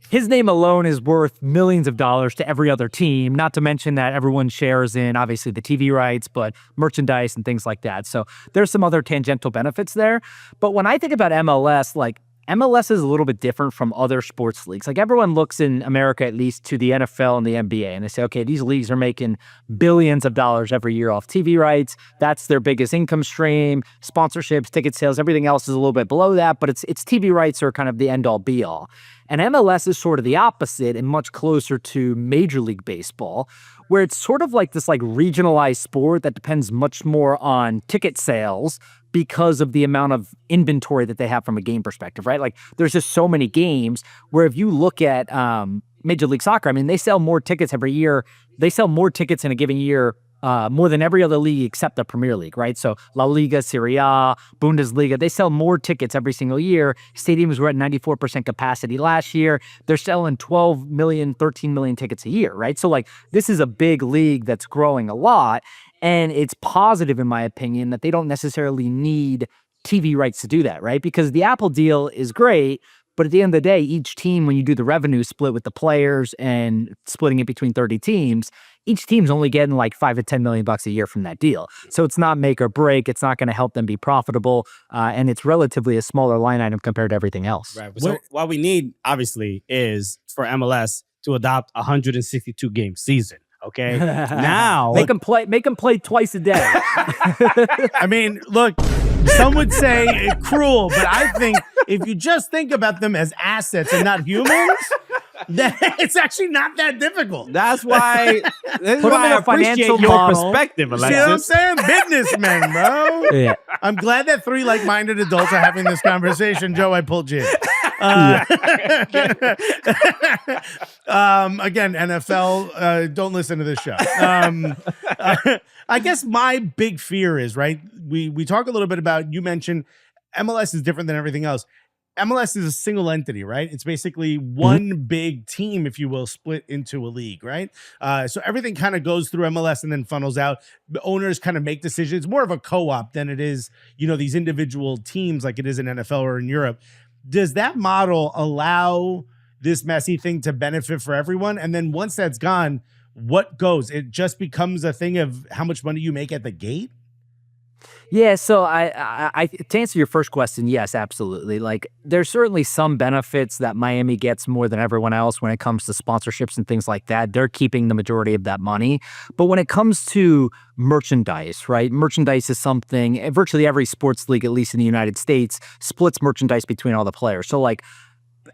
S4: his name alone is worth millions of dollars to every other team, not to mention that everyone shares in, obviously, the TV rights, but merchandise and things like that. So there's some other tangential benefits there. But when I think about MLS, like, MLS is a little bit different from other sports leagues. Like, everyone looks in America, at least, to the NFL and the NBA, and they say, okay, these leagues are making billions of dollars every year off TV rights. That's their biggest income stream. Sponsorships, ticket sales, everything else is a little bit below that, but it's TV rights are kind of the end-all, be-all. And MLS is sort of the opposite and much closer to Major League Baseball, where it's sort of like this like regionalized sport that depends much more on ticket sales because of the amount of inventory that they have from a game perspective, right? Like, there's just so many games where if you look at Major League Soccer, they sell more tickets every year. They sell more tickets in a given year more than every other league except the Premier League, right? So La Liga, Serie A, Bundesliga, they sell more tickets every single year. Stadiums were at 94% capacity last year. They're selling 12 million, 13 million tickets a year, right? So like, this is a big league that's growing a lot. And it's positive, in my opinion, that they don't necessarily need TV rights to do that, right? Because the Apple deal is great, but at the end of the day, each team, when you do the revenue split with the players and splitting it between 30 teams, each team's only getting like $5 to $10 million a year from that deal. So it's not make or break. It's not going to help them be profitable. And it's relatively a smaller line item compared to everything else.
S1: Right. So what we need, obviously, is for MLS to adopt a 162 game season. Okay. Now
S4: make them play twice a day.
S2: Look, some would say cruel, but I think if you just think about them as assets and not humans, then it's actually not that difficult.
S1: That's why I appreciate your perspective, Alexis.
S2: See what I'm saying? Businessmen, bro. Yeah. I'm glad that 3 like-minded adults are having this conversation. Joe, I pulled you. Again, NFL, don't listen to this show. I guess my big fear is, right, we talk a little bit about, you mentioned MLS is different than everything else. MLS is a single entity, right? It's basically one big team, if you will, split into a league, right? So everything kind of goes through MLS and then funnels out. The owners kind of make decisions. It's more of a co-op than it is, these individual teams like it is in NFL or in Europe. Does that model allow this Messi thing to benefit for everyone? And then once that's gone, what goes? It just becomes a thing of how much money you make at the gate?
S4: Yeah, so I to answer your first question, yes, absolutely. Like, there's certainly some benefits that Miami gets more than everyone else when it comes to sponsorships and things like that. They're keeping the majority of that money. But when it comes to merchandise, right? Merchandise is something, virtually every sports league, at least in the United States, splits merchandise between all the players. So like,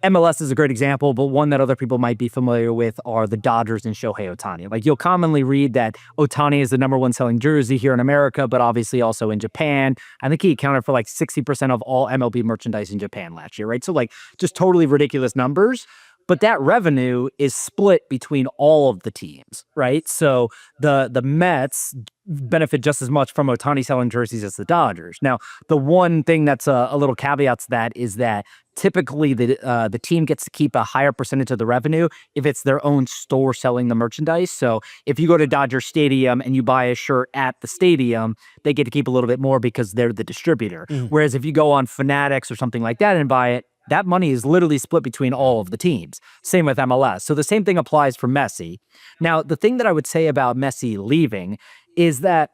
S4: MLS is a great example, but one that other people might be familiar with are the Dodgers and Shohei Ohtani. Like, you'll commonly read that Ohtani is the #1 selling jersey here in America, but obviously also in Japan. I think he accounted for like 60% of all MLB merchandise in Japan last year, right? So like, just totally ridiculous numbers. but that revenue is split between all of the teams, right? So the Mets benefit just as much from Ohtani selling jerseys as the Dodgers. Now, the one thing that's a little caveat to that is that typically the team gets to keep a higher percentage of the revenue if it's their own store selling the merchandise. So if you go to Dodger Stadium and you buy a shirt at the stadium, they get to keep a little bit more because they're the distributor. Whereas if you go on Fanatics or something like that and buy it, that money is literally split between all of the teams. Same with MLS. So the same thing applies for Messi. Now, the thing that I would say about Messi leaving is that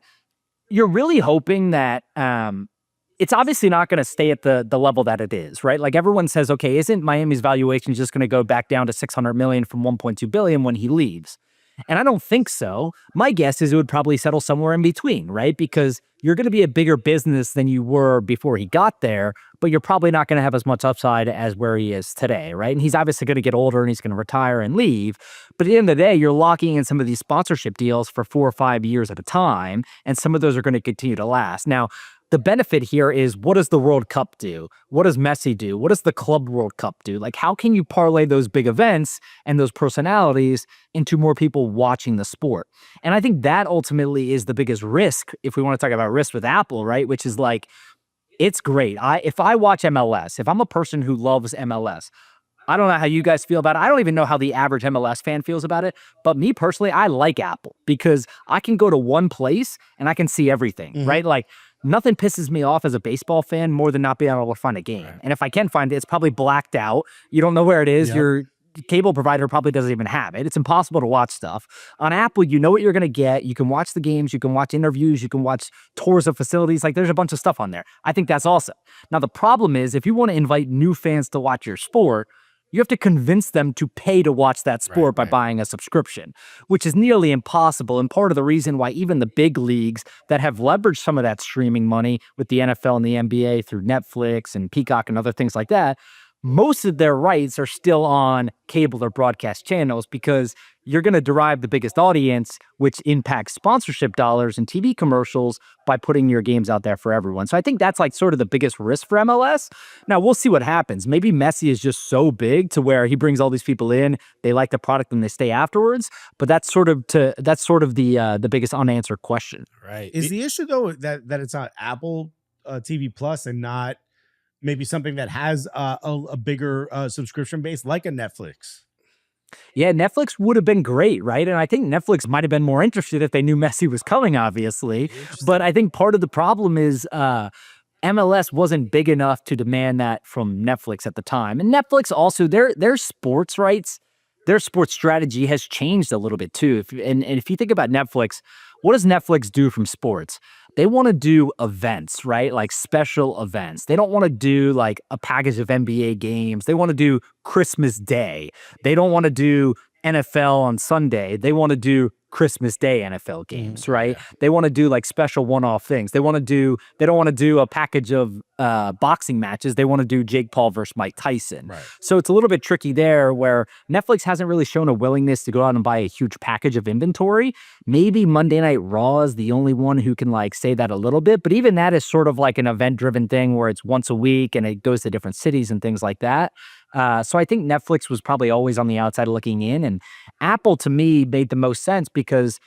S4: you're really hoping that it's obviously not going to stay at the level that it is, right? Like everyone says, okay, isn't Miami's valuation just going to go back down to $600 million from $1.2 billion when he leaves? And I don't think so. My guess is it would probably settle somewhere in between, right? Because you're going to be a bigger business than you were before he got there, but you're probably not going to have as much upside as where he is today, right? And he's obviously going to get older and he's going to retire and leave. But at the end of the day, you're locking in some of these sponsorship deals for 4 or 5 years at a time, and some of those are going to continue to last. Now, the benefit here is, what does the World Cup do? What does Messi do? What does the Club World Cup do? Like, how can you parlay those big events and those personalities into more people watching the sport? And I think that ultimately is the biggest risk, if we want to talk about risk with Apple, right? Which is like, it's great. If I watch MLS, if I'm a person who loves MLS, I don't know how you guys feel about it. I don't even know how the average MLS fan feels about it. But me personally, I like Apple because I can go to one place and I can see everything, right? Like, nothing pisses me off as a baseball fan more than not being able to find a game. Right. And if I can find it, it's probably blacked out. You don't know where it is. Yep. Your cable provider probably doesn't even have it. It's impossible to watch stuff. On Apple, you know what you're going to get. You can watch the games. You can watch interviews. You can watch tours of facilities. Like, there's a bunch of stuff on there. I think that's awesome. Now, the problem is, if you want to invite new fans to watch your sport, you have to convince them to pay to watch that sport by buying a subscription, which is nearly impossible. And part of the reason why even the big leagues that have leveraged some of that streaming money with the NFL and the NBA through Netflix and Peacock and other things like that, most of their rights are still on cable or broadcast channels, because you're going to derive the biggest audience, which impacts sponsorship dollars and TV commercials, by putting your games out there for everyone. So I think that's like sort of the biggest risk for MLS. Now, we'll see what happens. Maybe Messi is just so big to where he brings all these people in, they like the product and they stay afterwards. But that's sort of the biggest unanswered question.
S2: Right. Is the issue though that it's on Apple TV Plus and not maybe something that has a bigger subscription base like a Netflix?
S4: Yeah, Netflix would have been great, right? And I think Netflix might have been more interested if they knew Messi was coming, obviously. But I think part of the problem is MLS wasn't big enough to demand that from Netflix at the time. And Netflix also, their sports rights, their sports strategy has changed a little bit too. And if you think about Netflix, what does Netflix do from sports? They want to do events, right? Like special events. They don't want to do like a package of NBA games. They want to do Christmas Day. They don't want to do NFL on Sunday. They want to do Christmas Day NFL games, right? Yeah. They want to do like special one-off things. They don't want to do a package of boxing matches. They want to do Jake Paul versus Mike Tyson. Right. So it's a little bit tricky there, where Netflix hasn't really shown a willingness to go out and buy a huge package of inventory. Maybe Monday Night Raw is the only one who can like say that a little bit, but even that is sort of like an event-driven thing where it's once a week and it goes to different cities and things like that. So I think Netflix was probably always on the outside looking in, and Apple to me made the most sense because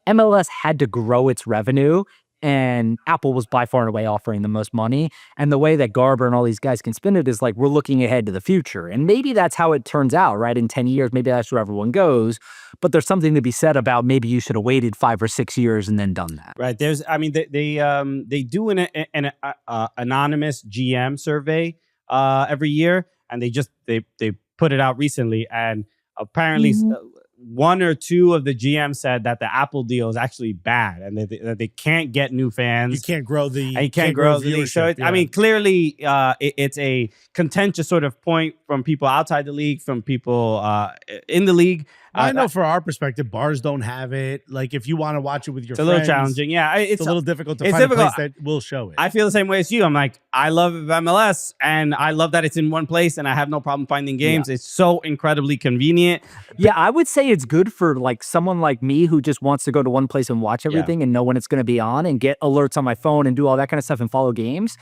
S4: MLS had to grow its revenue, and Apple was by far and away offering the most money. And the way that Garber and all these guys can spin it is like, we're looking ahead to the future. And maybe that's how it turns out, right? In 10 years, maybe that's where everyone goes. But there's something to be said about maybe you should have waited 5 or 6 years and then done that.
S1: Right. They do an anonymous GM survey every year. And they put it out recently, and apparently one or two of the GMs said that the Apple deal is actually bad, and that they can't get new fans.
S2: You can't grow the
S1: league. So I mean, clearly, it's a contentious sort of point from people outside the league, from people in the league.
S2: I know for our perspective, bars don't have it. Like, if you want to watch it with your friends,
S1: it's a little challenging. Yeah,
S2: it's a little difficult to find a place that will show it.
S1: I feel the same way as you. I'm like, I love MLS, and I love that it's in one place, and I have no problem finding games. Yeah. It's so incredibly convenient.
S4: Yeah, I would say it's good for like someone like me who just wants to go to one place and watch everything and know when it's going to be on and get alerts on my phone and do all that kind of stuff and follow games.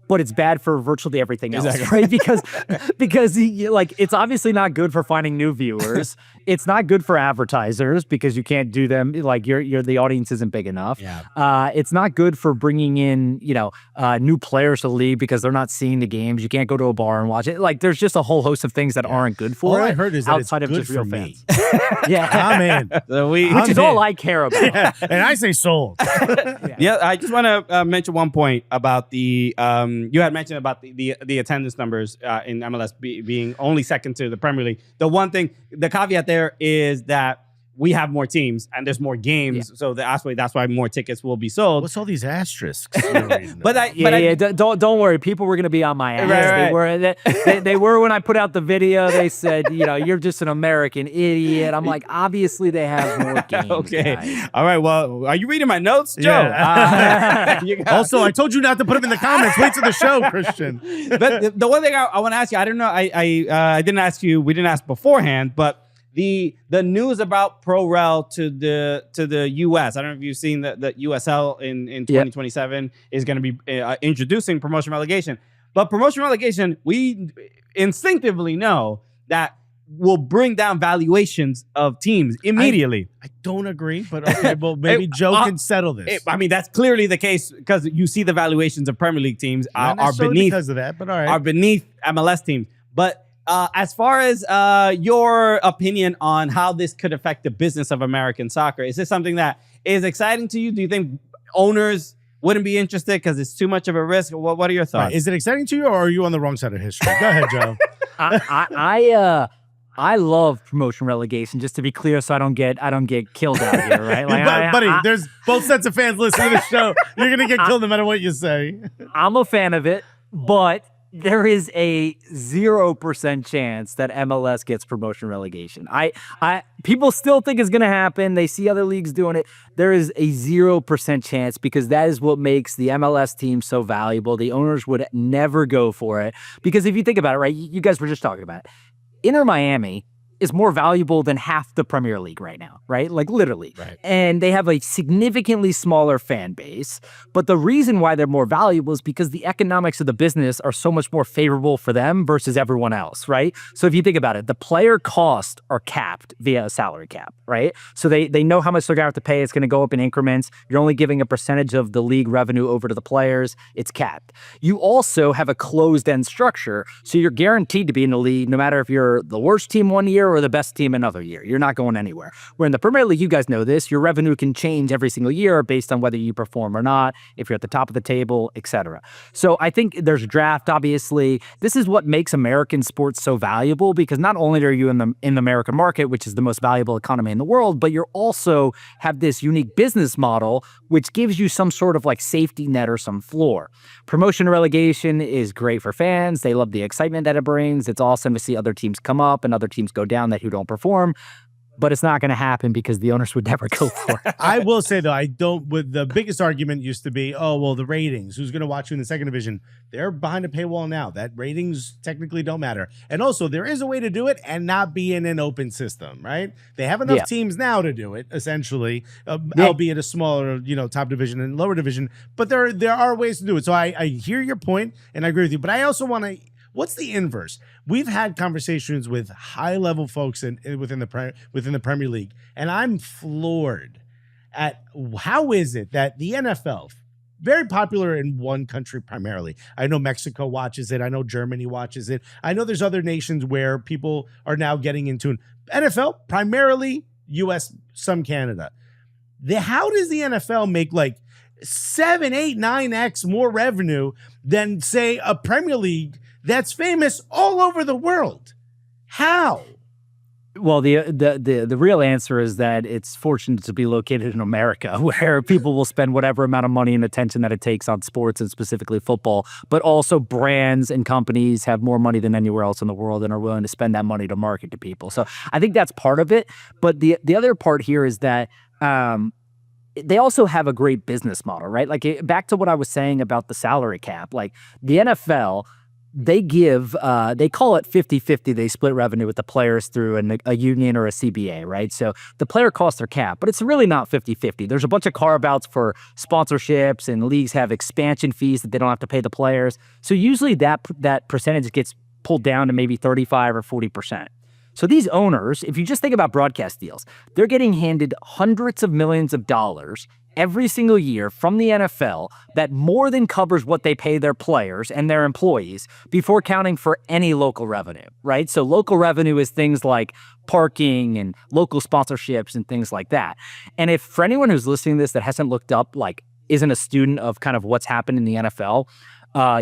S4: but it's bad for virtually everything else, right? Because like it's obviously not good for finding new viewers. It's not good for advertisers because you can't do them, like the audience isn't big enough.
S2: Yeah.
S4: It's not good for bringing in, new players to the league because they're not seeing the games. You can't go to a bar and watch it. Like there's just a whole host of things that aren't good for
S2: all
S4: it.
S2: I heard is that
S4: outside
S2: it's
S4: of
S2: good
S4: just real
S2: for
S4: fans.
S2: me. I'm in.
S1: So
S4: Which is all I care about.
S2: Yeah. And I say sold.
S1: Yeah, I just want to mention one point about the you had mentioned about the attendance numbers in MLS being only second to the Premier League. The one thing, the caveat there is that we have more teams and there's more games, so that's why more tickets will be sold.
S2: What's all these asterisks?
S4: Don't worry. People were going to be on my ass.
S1: Right.
S4: They were when I put out the video. They said, you're just an American idiot. I'm like, obviously they have more games.
S1: Okay.
S4: Guys.
S1: All right. Well, are you reading my notes, Joe?
S2: Yeah. Also, I told you not to put them in the comments. Wait till the show, Christian.
S1: But the one thing I want to ask you, I don't know, I didn't ask you. We didn't ask beforehand, but the news about ProRel to the US. I don't know if you've seen that USL in 2027 is going to be introducing promotion relegation. But promotion relegation, we instinctively know that will bring down valuations of teams immediately.
S2: I don't agree, but okay, well, maybe Joe can settle this.
S1: I mean, that's clearly the case because you see the valuations of Premier League teams
S2: Not
S1: are
S2: necessarily
S1: beneath
S2: because of that, but all right.
S1: are beneath MLS teams. But as far as your opinion on how this could affect the business of American soccer, is this something that is exciting to you? Do you think owners wouldn't be interested because it's too much of a risk? What are your thoughts?
S2: Right. Is it exciting to you, or are you on the wrong side of history? Go ahead, Joe.
S4: I love promotion relegation, just to be clear, so I don't get killed out here, right? Like,
S2: buddy, there's both sets of fans listening to the show. You're gonna get killed no matter what you say.
S4: I'm a fan of it, but there is a 0% chance that MLS gets promotion relegation. People still think it's going to happen. They see other leagues doing it. There is a 0% chance because that is what makes the MLS team so valuable. The owners would never go for it because if you think about it, right, you guys were just talking about it. Inter Miami is more valuable than half the Premier League right now, right? Like literally.
S2: Right.
S4: And they have a significantly smaller fan base. But the reason why they're more valuable is because the economics of the business are so much more favorable for them versus everyone else, right? So if you think about it, the player costs are capped via a salary cap, right? So they know how much they're going to have to pay. It's going to go up in increments. You're only giving a percentage of the league revenue over to the players. It's capped. You also have a closed-end structure, so you're guaranteed to be in the league no matter if you're the worst team one year or the best team another year. You're not going anywhere. Where in the Premier League, you guys know this, your revenue can change every single year based on whether you perform or not, if you're at the top of the table, etc. So I think there's a draft, obviously. This is what makes American sports so valuable because not only are you in the American market, which is the most valuable economy in the world, but you also have this unique business model which gives you some sort of like safety net or some floor. Promotion and relegation is great for fans. They love the excitement that it brings. It's awesome to see other teams come up and other teams go down that who don't perform, but it's not going to happen because the owners would never go for it.
S2: I will say, though, the biggest argument used to be, oh, well, the ratings. Who's going to watch you in the second division? They're behind a paywall now. That ratings technically don't matter. And also, there is a way to do it and not be in an open system, right? They have enough teams now to do it, essentially, albeit a smaller, top division and lower division. But there are ways to do it. So I hear your point, and I agree with you. But I also want to... What's the inverse? We've had conversations with high-level folks within the Premier League, and I'm floored at how is it that the NFL, very popular in one country primarily. I know Mexico watches it. I know Germany watches it. I know there's other nations where people are now getting into it. NFL, primarily US, some Canada. How does the NFL make like 7, 8, 9x more revenue than, say, a Premier League that's famous all over the world? How?
S4: Well, the real answer is that it's fortunate to be located in America, where people will spend whatever amount of money and attention that it takes on sports and specifically football, but also brands and companies have more money than anywhere else in the world and are willing to spend that money to market to people. So I think that's part of it. But the other part here is that they also have a great business model, right? Like back to what I was saying about the salary cap, like the NFL they give, they call it 50-50. They split revenue with the players through a union or a CBA, right? So the player costs their cap, but it's really not 50-50. There's a bunch of carve-outs for sponsorships, and leagues have expansion fees that they don't have to pay the players. So usually that percentage gets pulled down to maybe 35 or 40%. So these owners, if you just think about broadcast deals, they're getting handed hundreds of millions of dollars every single year from the NFL that more than covers what they pay their players and their employees before counting for any local revenue, right? So local revenue is things like parking and local sponsorships and things like that. And if for anyone who's listening to this that hasn't looked up, like isn't a student of kind of what's happened in the NFL,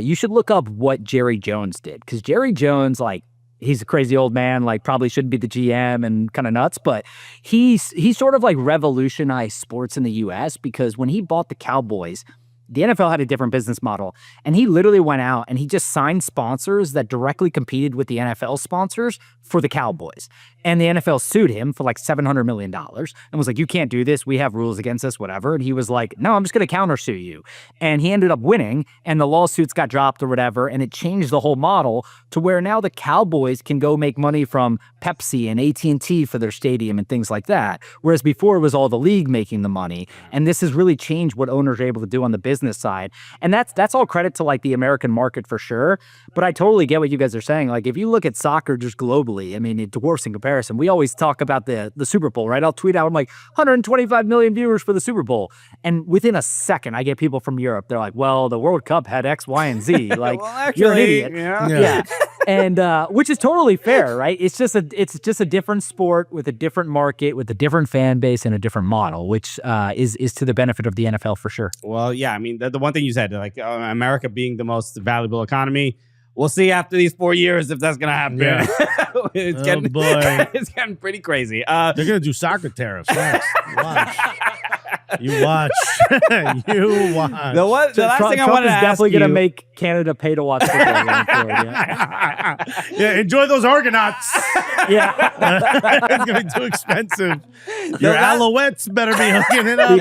S4: you should look up what Jerry Jones did. Because Jerry Jones, like, he's a crazy old man, like probably shouldn't be the GM and kind of nuts, but he sort of like revolutionized sports in the US because when he bought the Cowboys, the NFL had a different business model, and he literally went out and he just signed sponsors that directly competed with the NFL sponsors for the Cowboys. And the NFL sued him for like $700 million and was like, you can't do this. We have rules against this, whatever. And he was like, no, I'm just going to countersue you. And he ended up winning, and the lawsuits got dropped or whatever. And it changed the whole model to where now the Cowboys can go make money from Pepsi and AT&T for their stadium and things like that. Whereas before it was all the league making the money. And this has really changed what owners are able to do on the business side. And that's all credit to like the American market for sure. But I totally get what you guys are saying. Like if you look at soccer just globally, I mean, it dwarfs in comparison. We always talk about the Super Bowl, right? I'll tweet out, I'm like, 125 million viewers for the Super Bowl. And within a second, I get people from Europe. They're like, well, the World Cup had X, Y, and Z. Like, well, actually, you're an idiot. Yeah. And which is totally fair, right? It's just a different sport with a different market, with a different fan base and a different model, which is to the benefit of the NFL for sure.
S1: Well, yeah, I mean, the one thing you said, like America being the most valuable economy, we'll see after these 4 years if that's gonna happen. Yeah. It's getting pretty crazy.
S2: They're gonna do soccer tariffs next. Watch. You watch. You watch.
S1: The last thing I wanted to ask
S4: definitely going to make Canada pay to watch football going forward.
S2: Yeah, enjoy those Argonauts.
S4: Yeah.
S2: It's going to be too expensive. Your Alouettes better be hooking it up.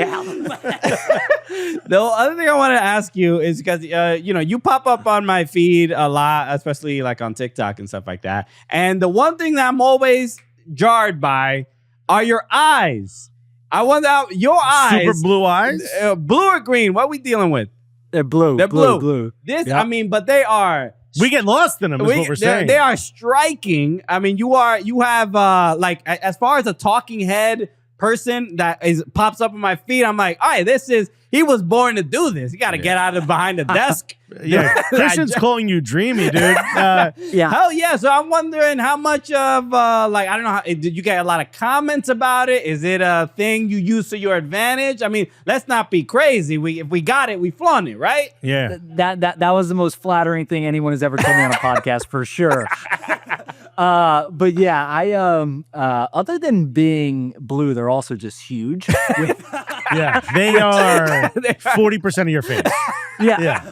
S1: The other thing I wanted to ask you is because, you pop up on my feed a lot, especially like on TikTok and stuff like that. And the one thing that I'm always jarred by are your eyes. I wonder how your eyes.
S2: Super blue eyes?
S1: Blue or green? What are we dealing with?
S4: They're blue.
S1: They're blue. This, yep. I mean, but they are.
S2: We get lost in them, is what we're saying.
S1: They are striking. I mean, you have, like, as far as a talking head person that pops up on my feed, I'm like, all right, he was born to do this. You got to get out of behind the desk.
S2: Yeah, Christian's calling you dreamy, dude.
S1: Yeah. Hell yeah. So I'm wondering how much of, I don't know, did you get a lot of comments about it? Is it a thing you use to your advantage? I mean, let's not be crazy. If we got it, we flaunt it, right?
S2: Yeah.
S4: That was the most flattering thing anyone has ever told me on a podcast, for sure. But yeah, I other than being blue, they're also just huge.
S2: Yeah, they are 40% of your face.
S4: Yeah.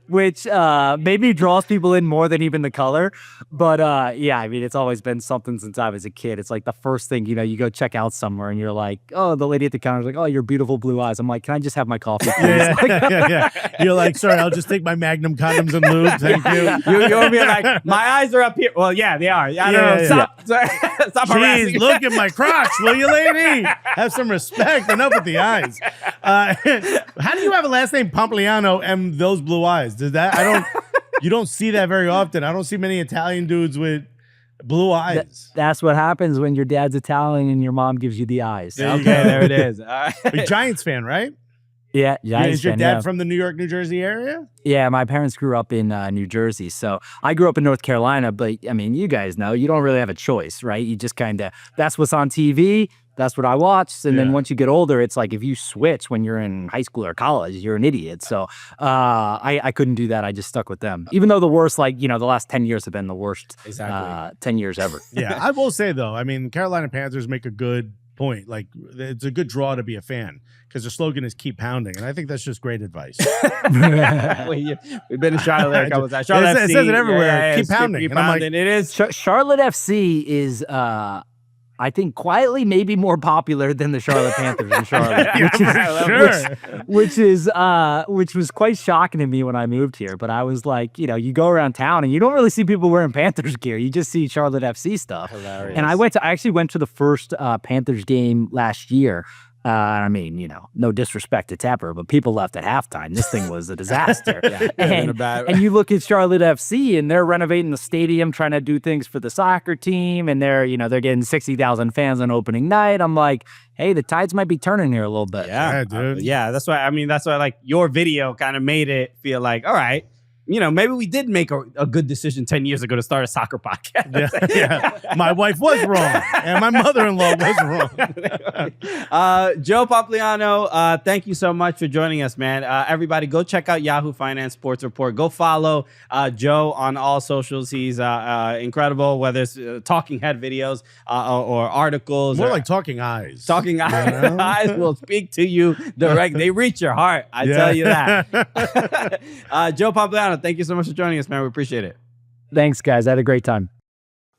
S4: Which maybe draws people in more than even the color. But yeah, I mean, it's always been something since I was a kid. It's like the first thing, you go check out somewhere and you're like, oh, the lady at the counter is like, oh, your beautiful blue eyes. I'm like, can I just have my coffee, please?
S2: Yeah. You're like, sorry, I'll just take my Magnum condoms and lube. Thank you.
S1: You'll be like, my eyes are up here. Well, yeah, they are. I don't know. Stop harassing.
S2: Jeez, look at my crotch, will you, lady? Have some respect. Enough with the eyes. How do you have a last name Pompliano and those blue eyes? You don't see that very often. I don't see many Italian dudes with blue eyes.
S4: That's what happens when your dad's Italian and your mom gives you the eyes.
S1: Okay, there it is. All right.
S2: Big Giants fan, right?
S4: Yeah, Giants
S2: Is your
S4: fan,
S2: dad from the New York, New Jersey area?
S4: Yeah, my parents grew up in New Jersey. So I grew up in North Carolina, but I mean, you guys know, you don't really have a choice, right? You just kind of, that's what's on TV. That's what I watched. And then once you get older, it's like if you switch when you're in high school or college, you're an idiot. So I couldn't do that. I just stuck with them. Even though the worst, the last 10 years have been the worst 10 years ever.
S2: Yeah, I will say, though, I mean, Carolina Panthers make a good point. Like, it's a good draw to be a fan because the slogan is keep pounding. And I think that's just great advice.
S1: We've been in Charlotte.
S2: It says it everywhere. Keep pounding.
S1: Keep pounding. It is.
S4: Charlotte FC is... I think quietly maybe more popular than the Charlotte Panthers in Charlotte, which was quite shocking to me when I moved here. But I was like, you go around town and you don't really see people wearing Panthers gear. You just see Charlotte FC stuff.
S1: Hilarious.
S4: And I actually went to the first Panthers game last year. I mean, no disrespect to Tepper, but people left at halftime. This thing was a disaster. And you look at Charlotte FC, and they're renovating the stadium, trying to do things for the soccer team, and they're getting 60,000 fans on opening night. I'm like, hey, the tides might be turning here a little bit.
S2: Yeah, dude.
S1: That's why. I mean, that's why like your video kind of made it feel like, all right. Maybe we did make a good decision 10 years ago to start a soccer podcast.
S2: Yeah. My wife was wrong, and my mother-in-law was wrong.
S1: Joe Pompliano, thank you so much for joining us, man. Everybody, go check out Yahoo Finance Sports Report. Go follow Joe on all socials. He's incredible, whether it's talking head videos or articles.
S2: More like talking eyes.
S1: Talking eyes will speak to you direct. They reach your heart. I tell you that. Joe Pompliano, thank you so much for joining us, man. We appreciate it.
S4: Thanks, guys. I had a great time.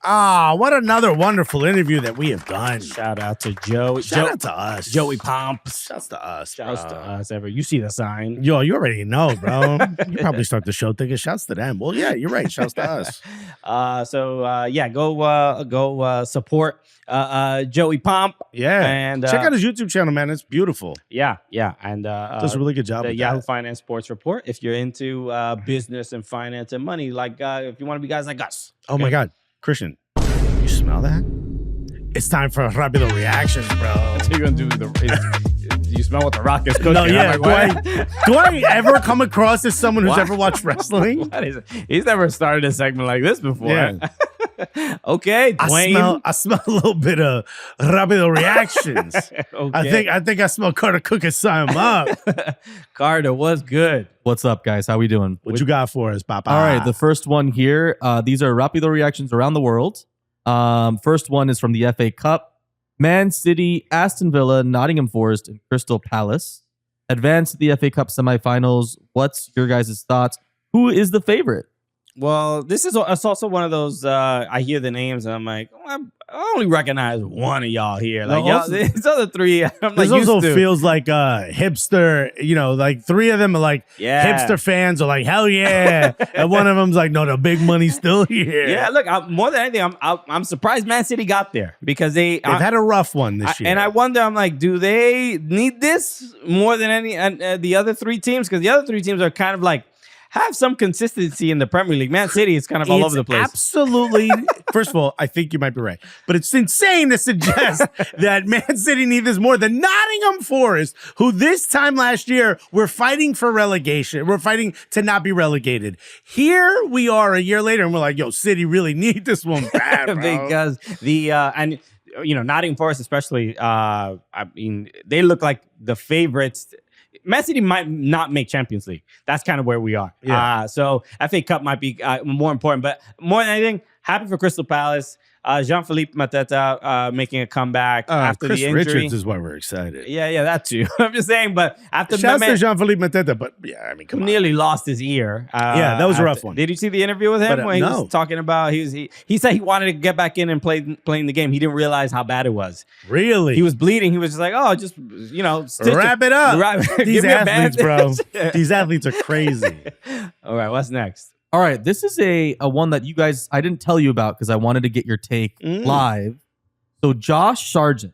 S2: What another wonderful interview that we have done.
S1: Shout out to Joe.
S2: Shout out to us.
S1: Joey Pomps.
S2: Shouts to us.
S1: Shouts to us. You see the sign.
S2: Yo, you already know, bro. You probably start the show thinking shouts to them. Well, yeah, you're right. Shouts to us.
S1: Go support Joey Pomp.
S2: Yeah.
S1: And
S2: check out his YouTube channel, man. It's beautiful.
S1: Yeah. And
S2: does a really good job.
S1: The Yahoo Finance Sports Report. If you're into business and finance and money, like if you want to be guys like us.
S2: Oh my God. Christian, you smell that? It's time for Rápido Reactions, bro.
S1: You're gonna do you smell what the Rock is cooking?
S2: No, yeah.
S1: Like,
S2: do I ever come across as someone who's ever watched wrestling?
S1: What is it? He's never started a segment like this before.
S2: Yeah.
S1: Okay, Dwayne.
S2: I smell a little bit of Rápido Reactions.
S1: Okay.
S2: I think I smell Carter cooking something up.
S1: Carter, what's good?
S5: What's up, guys? How we doing?
S2: What you got for us, Papa?
S5: All right, the first one here. These are Rápido Reactions around the world. First one is from the FA Cup. Man City, Aston Villa, Nottingham Forest, and Crystal Palace advanced to the FA Cup semifinals. What's your guys' thoughts? Who is the favorite?
S1: Well, it's also one of those, I hear the names and I'm like, I only recognize one of y'all here. Like, y'all, these other three, I'm like,
S2: this also feels like hipster, like three of them are like hipster fans are like, hell yeah. And one of them's like, no, the big money's still here.
S1: Yeah, look, more than anything, I'm surprised Man City got there because they've
S2: had a rough one this year.
S1: And I wonder, I'm like, do they need this more than any the other three teams? Because the other three teams are kind of like, have some consistency in the Premier League. Man City is kind of all over the place.
S2: Absolutely. First of all, I think you might be right. But it's insane to suggest that Man City need this more than Nottingham Forest, who this time last year were fighting for relegation. We're fighting to not be relegated. Here we are a year later, and we're like, yo, City really need this one bad, bro.
S1: Because and Nottingham Forest especially, I mean, they look like the favorites. Man City might not make Champions League. That's kind of where we are.
S2: Yeah.
S1: So FA Cup might be more important. But more than anything, happy for Crystal Palace. Jean-Philippe Mateta making a comeback after
S2: Chris
S1: the injury.
S2: Richards is why we're excited.
S1: Yeah, that too. I'm just saying, but after
S2: shouts to Jean-Philippe Mateta, but yeah, I mean, come on.
S1: Nearly lost his ear.
S2: Yeah, that was a rough one.
S1: Did you see the interview with him when he was talking about he said he wanted to get back in and playing the game. He didn't realize how bad it was.
S2: Really?
S1: He was bleeding. He was just like, oh, just
S2: wrap it up. These athletes, bro. These athletes are crazy.
S1: All right, what's next?
S5: All right, this is a one that you guys, I didn't tell you about because I wanted to get your take live. So Josh Sargent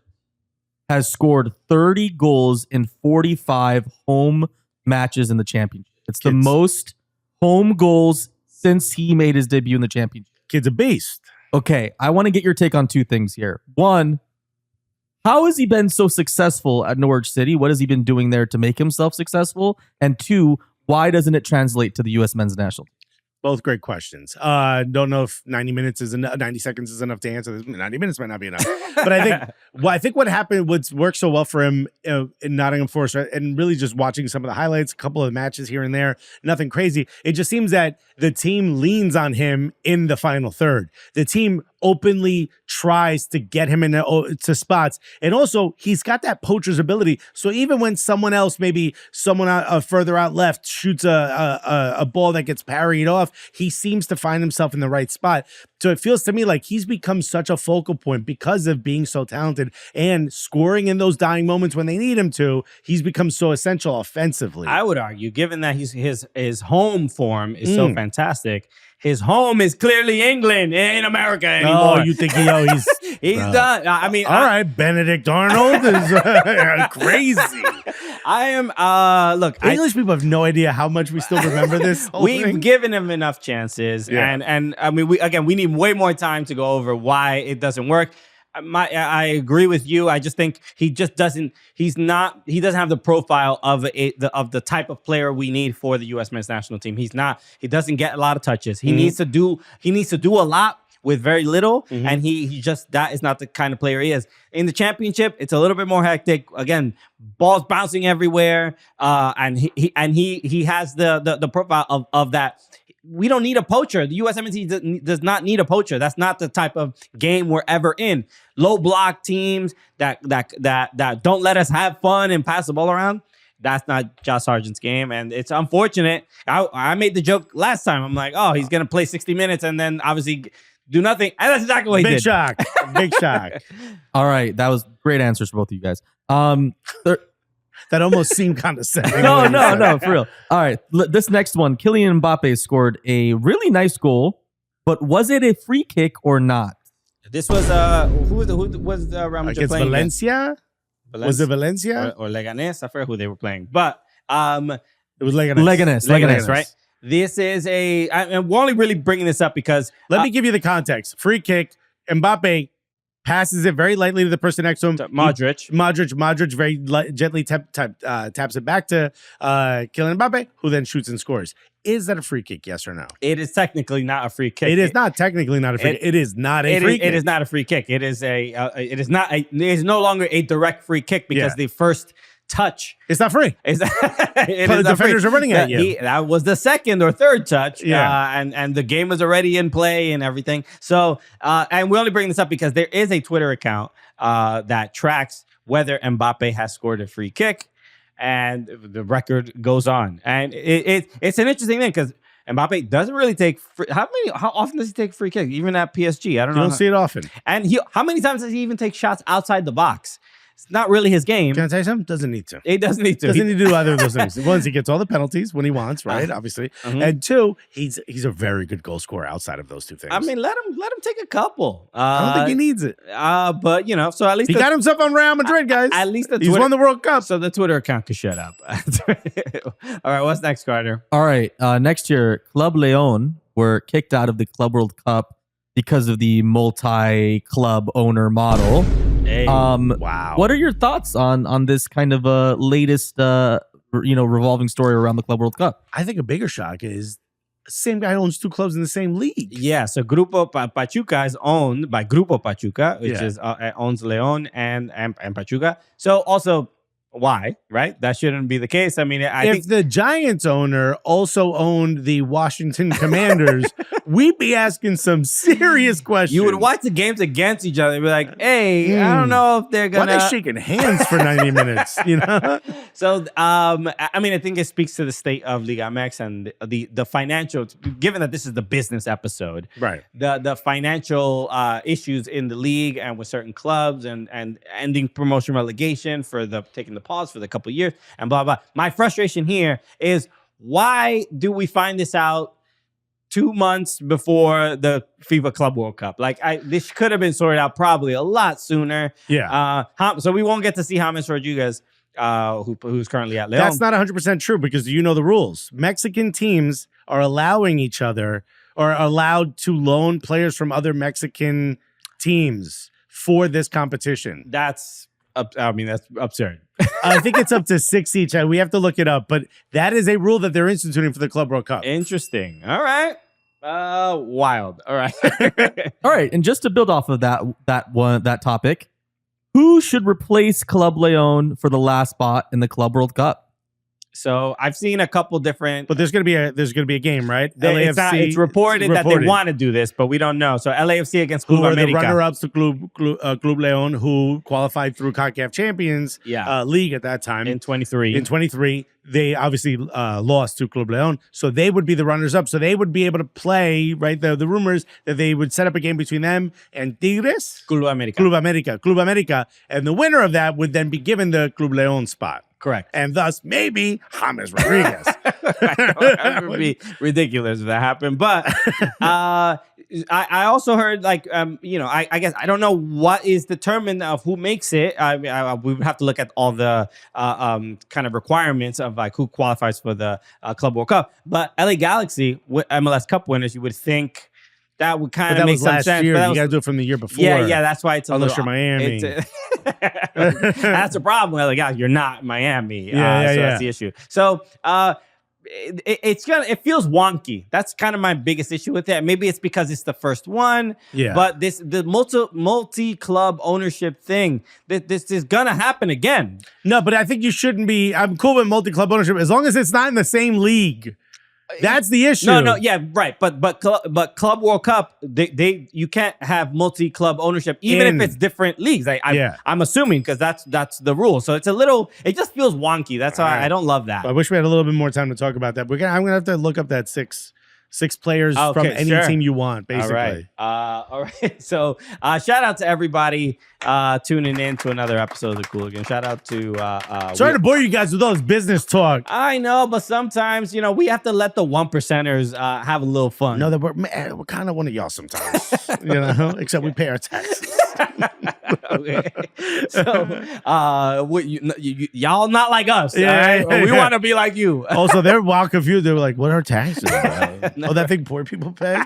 S5: has scored 30 goals in 45 home matches in the championship. It's the most home goals since he made his debut in the championship.
S2: Kid's a beast.
S5: Okay, I want to get your take on two things here. One, how has he been so successful at Norwich City? What has he been doing there to make himself successful? And two, why doesn't it translate to the U.S. men's national team?
S2: Both great questions. Don't know if 90 minutes is enough, 90 seconds is enough to answer this. 90 minutes might not be enough. But I think what happened, what's worked so well for him in Nottingham Forest, and really just watching some of the highlights, a couple of matches here and there, nothing crazy. It just seems that the team leans on him in the final third. The team openly tries to get him to spots. And also, he's got that poacher's ability. So even when someone else, maybe someone further out left, shoots a ball that gets parried off, he seems to find himself in the right spot. So it feels to me like he's become such a focal point because of being so talented and scoring in those dying moments when they need him to. He's become so essential offensively.
S1: I would argue, given that his home form is so fantastic, his home is clearly England, in America anymore.
S2: Oh, you think he's
S1: done? I mean,
S2: all right, Benedict Arnold is crazy.
S1: I am. Look,
S2: English people have no idea how much we still remember this.
S1: We've given him enough chances, and I mean, we need way more time to go over why it doesn't work. I agree with you. I just think he doesn't have the profile of the type of player we need for the U.S. men's national team. He doesn't get a lot of touches. He needs to do a lot with very little, and that is not the kind of player he is. In the championship, it's a little bit more hectic. Again, balls bouncing everywhere, and he has the profile of that. We don't need a poacher. The USMNT does not need a poacher. That's not the type of game we're ever in. Low block teams that don't let us have fun and pass the ball around. That's not Josh Sargent's game, and it's unfortunate. I made the joke last time. I'm like, oh, he's gonna play 60 minutes and then obviously do nothing. And that's exactly what he did.
S2: Big shock.
S5: All right, that was great answers for both of you guys.
S2: That almost seemed condescending.
S5: No, for real. All right, this next one, Kylian Mbappe scored a really nice goal, but was it a free kick or not?
S1: This was who was Real Madrid
S2: against
S1: playing?
S2: Valencia? Was it Valencia
S1: or Leganés? I forget who they were playing, but
S2: it was Leganés.
S1: Leganés, right? This is and we're only really bringing this up because
S2: let me give you the context. Free kick. Mbappe passes it very lightly to the person next to him. Modric very gently taps it back to Kylan Mbappe, who then shoots and scores. Is that a free kick? Yes or no?
S1: It is technically not a free kick.
S2: It is not technically not a free kick. It is not a free kick.
S1: It is not a free kick. It is it is no longer a direct free kick because the first touch.
S2: It's not free.
S1: The
S2: defenders are running at you.
S1: That was the second or third touch. And the game was already in play and everything. So, and we only bring this up because there is a Twitter account that tracks whether Mbappe has scored a free kick, and the record goes on. And it's an interesting thing because Mbappe doesn't really take how often does he take free kicks? Even at PSG, I don't know.
S2: You don't see it often.
S1: And how many times does he even take shots outside the box? It's not really his game.
S2: Can I tell you something? Doesn't need to.
S1: He doesn't need to.
S2: Doesn't need to do either of those things. One, he gets all the penalties when he wants, right? Obviously. And two, he's a very good goal scorer outside of those two things.
S1: I mean, let him take a couple.
S2: I don't think he needs it.
S1: But so at least
S2: he got himself on Real Madrid, guys.
S1: At least
S2: he's won the World Cup.
S1: So the Twitter account can shut up. All right, what's next, Carter?
S5: All right, next year, Club Leon were kicked out of the Club World Cup because of the multi-club owner model.
S1: Hey,
S2: wow.
S5: What are your thoughts on this kind of latest revolving story around the Club World Cup?
S2: I think a bigger shock is the same guy owns two clubs in the same league.
S1: Yeah, so Grupo Pachuca is owned by Grupo Pachuca, which is owns León and Pachuca. So also, why, right? That shouldn't be the case. I mean, I think
S2: the Giants owner also owned the Washington Commanders, we'd be asking some serious questions.
S1: You would watch the games against each other and be like, hey, I don't know if they're going to...
S2: Why are they shaking hands for 90 minutes,
S1: So, I mean, I think it speaks to the state of Liga MX and the financial... Given that this is the business episode,
S2: right?
S1: The financial issues in the league and with certain clubs and ending promotion relegation for taking the pause for the couple of years and blah, blah. My frustration here is why do we find this out 2 months before the FIFA Club World Cup? Like, this could have been sorted out probably a lot sooner.
S2: Yeah.
S1: So we won't get to see James Rodriguez, who's currently at León.
S2: That's not 100% true because you know the rules. Mexican teams are allowing each other or are allowed to loan players from other Mexican teams for this competition.
S1: That's absurd.
S2: I think it's up to 6 each. We have to look it up, but that is a rule that they're instituting for the Club World Cup.
S1: Interesting. All right. Wild. All right.
S5: All right. And just to build off of that topic, who should replace Club León for the last spot in the Club World Cup?
S1: So I've seen a couple different.
S2: But there's gonna be a game, right?
S1: It's reported that they want to do this, but we don't know. So LAFC against Club
S2: who are
S1: America.
S2: the runner-ups to Club Leon, who qualified through CONCACAF Champions League at that time
S1: in 23.
S2: In 23, they obviously lost to Club Leon, so they would be the runners-up. So they would be able to play. Right, the rumors that they would set up a game between them and Tigres,
S1: Club
S2: America, and the winner of that would then be given the Club Leon spot.
S1: Correct.
S2: And thus, maybe James Rodriguez.
S1: That would be ridiculous if that happened. But I also heard, like, I guess I don't know what is determined of who makes it. We would have to look at all the kind of requirements of like who qualifies for the Club World Cup. But LA Galaxy, MLS Cup winners, you would think that would kind of make some sense.
S2: Year.
S1: But
S2: You got to do it from the year before.
S1: Yeah, that's why it's a
S2: unless
S1: little,
S2: you're Miami.
S1: That's the problem. Like, guys, you're not Miami. So that's the issue. So it feels wonky. That's kind of my biggest issue with it. Maybe it's because it's the first one.
S2: Yeah.
S1: But the multi-club ownership thing, this is gonna happen again.
S2: No, but I think you shouldn't be. I'm cool with multi-club ownership as long as it's not in the same league. That's the issue.
S1: No, yeah, right. But Club World Cup, you can't have multi-club ownership, even if it's different leagues. I'm assuming because that's the rule. So it's it just feels wonky. That's why I don't love that.
S2: I wish we had a little bit more time to talk about that. I'm gonna have to look up that six players from any team you want, basically.
S1: All right. So shout out to everybody tuning in to another episode of the Cooligans. Shout out to
S2: sorry to bore you guys with all this business talk.
S1: I know, but sometimes we have to let the 1%ers have a little fun.
S2: No, we're kind of one of y'all sometimes. Except we pay our taxes.
S1: Okay. So y'all not like us. Yeah, right? We want to be like you.
S2: Also, they're wild confused. They were like, what are taxes? Oh, that thing poor people pay?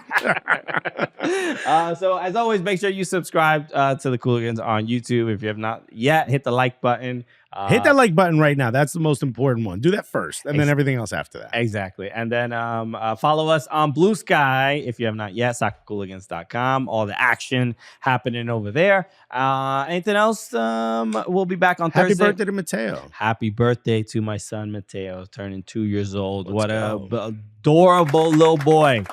S1: So as always, make sure you subscribe to the Cooligans on YouTube. If you have not yet, hit the like button.
S2: Hit that like button right now. That's the most important one. Do that first, and then everything else after that.
S1: Exactly. And then follow us on Blue Sky if you have not yet, soccercooligans.com. All the action happening over there. Anything else? We'll be back on Thursday.
S2: Happy birthday to Mateo.
S1: Happy birthday to my son, Mateo, turning 2 years old. What a adorable little boy.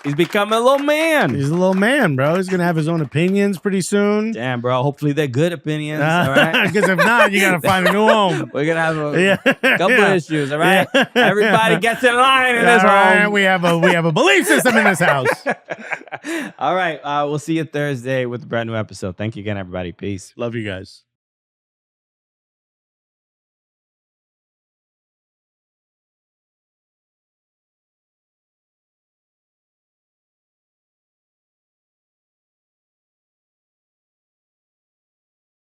S1: He's becoming a little man.
S2: He's a little man, bro. He's going to have his own opinions pretty soon.
S1: Damn, bro. Hopefully they're good opinions, all right?
S2: Because if not, you got to find a new home.
S1: We're going to have a couple of issues, all right? Yeah. Everybody gets in line in this home.
S2: We have a belief system in this house.
S1: All right. We'll see you Thursday with a brand new episode. Thank you again, everybody. Peace.
S2: Love you guys.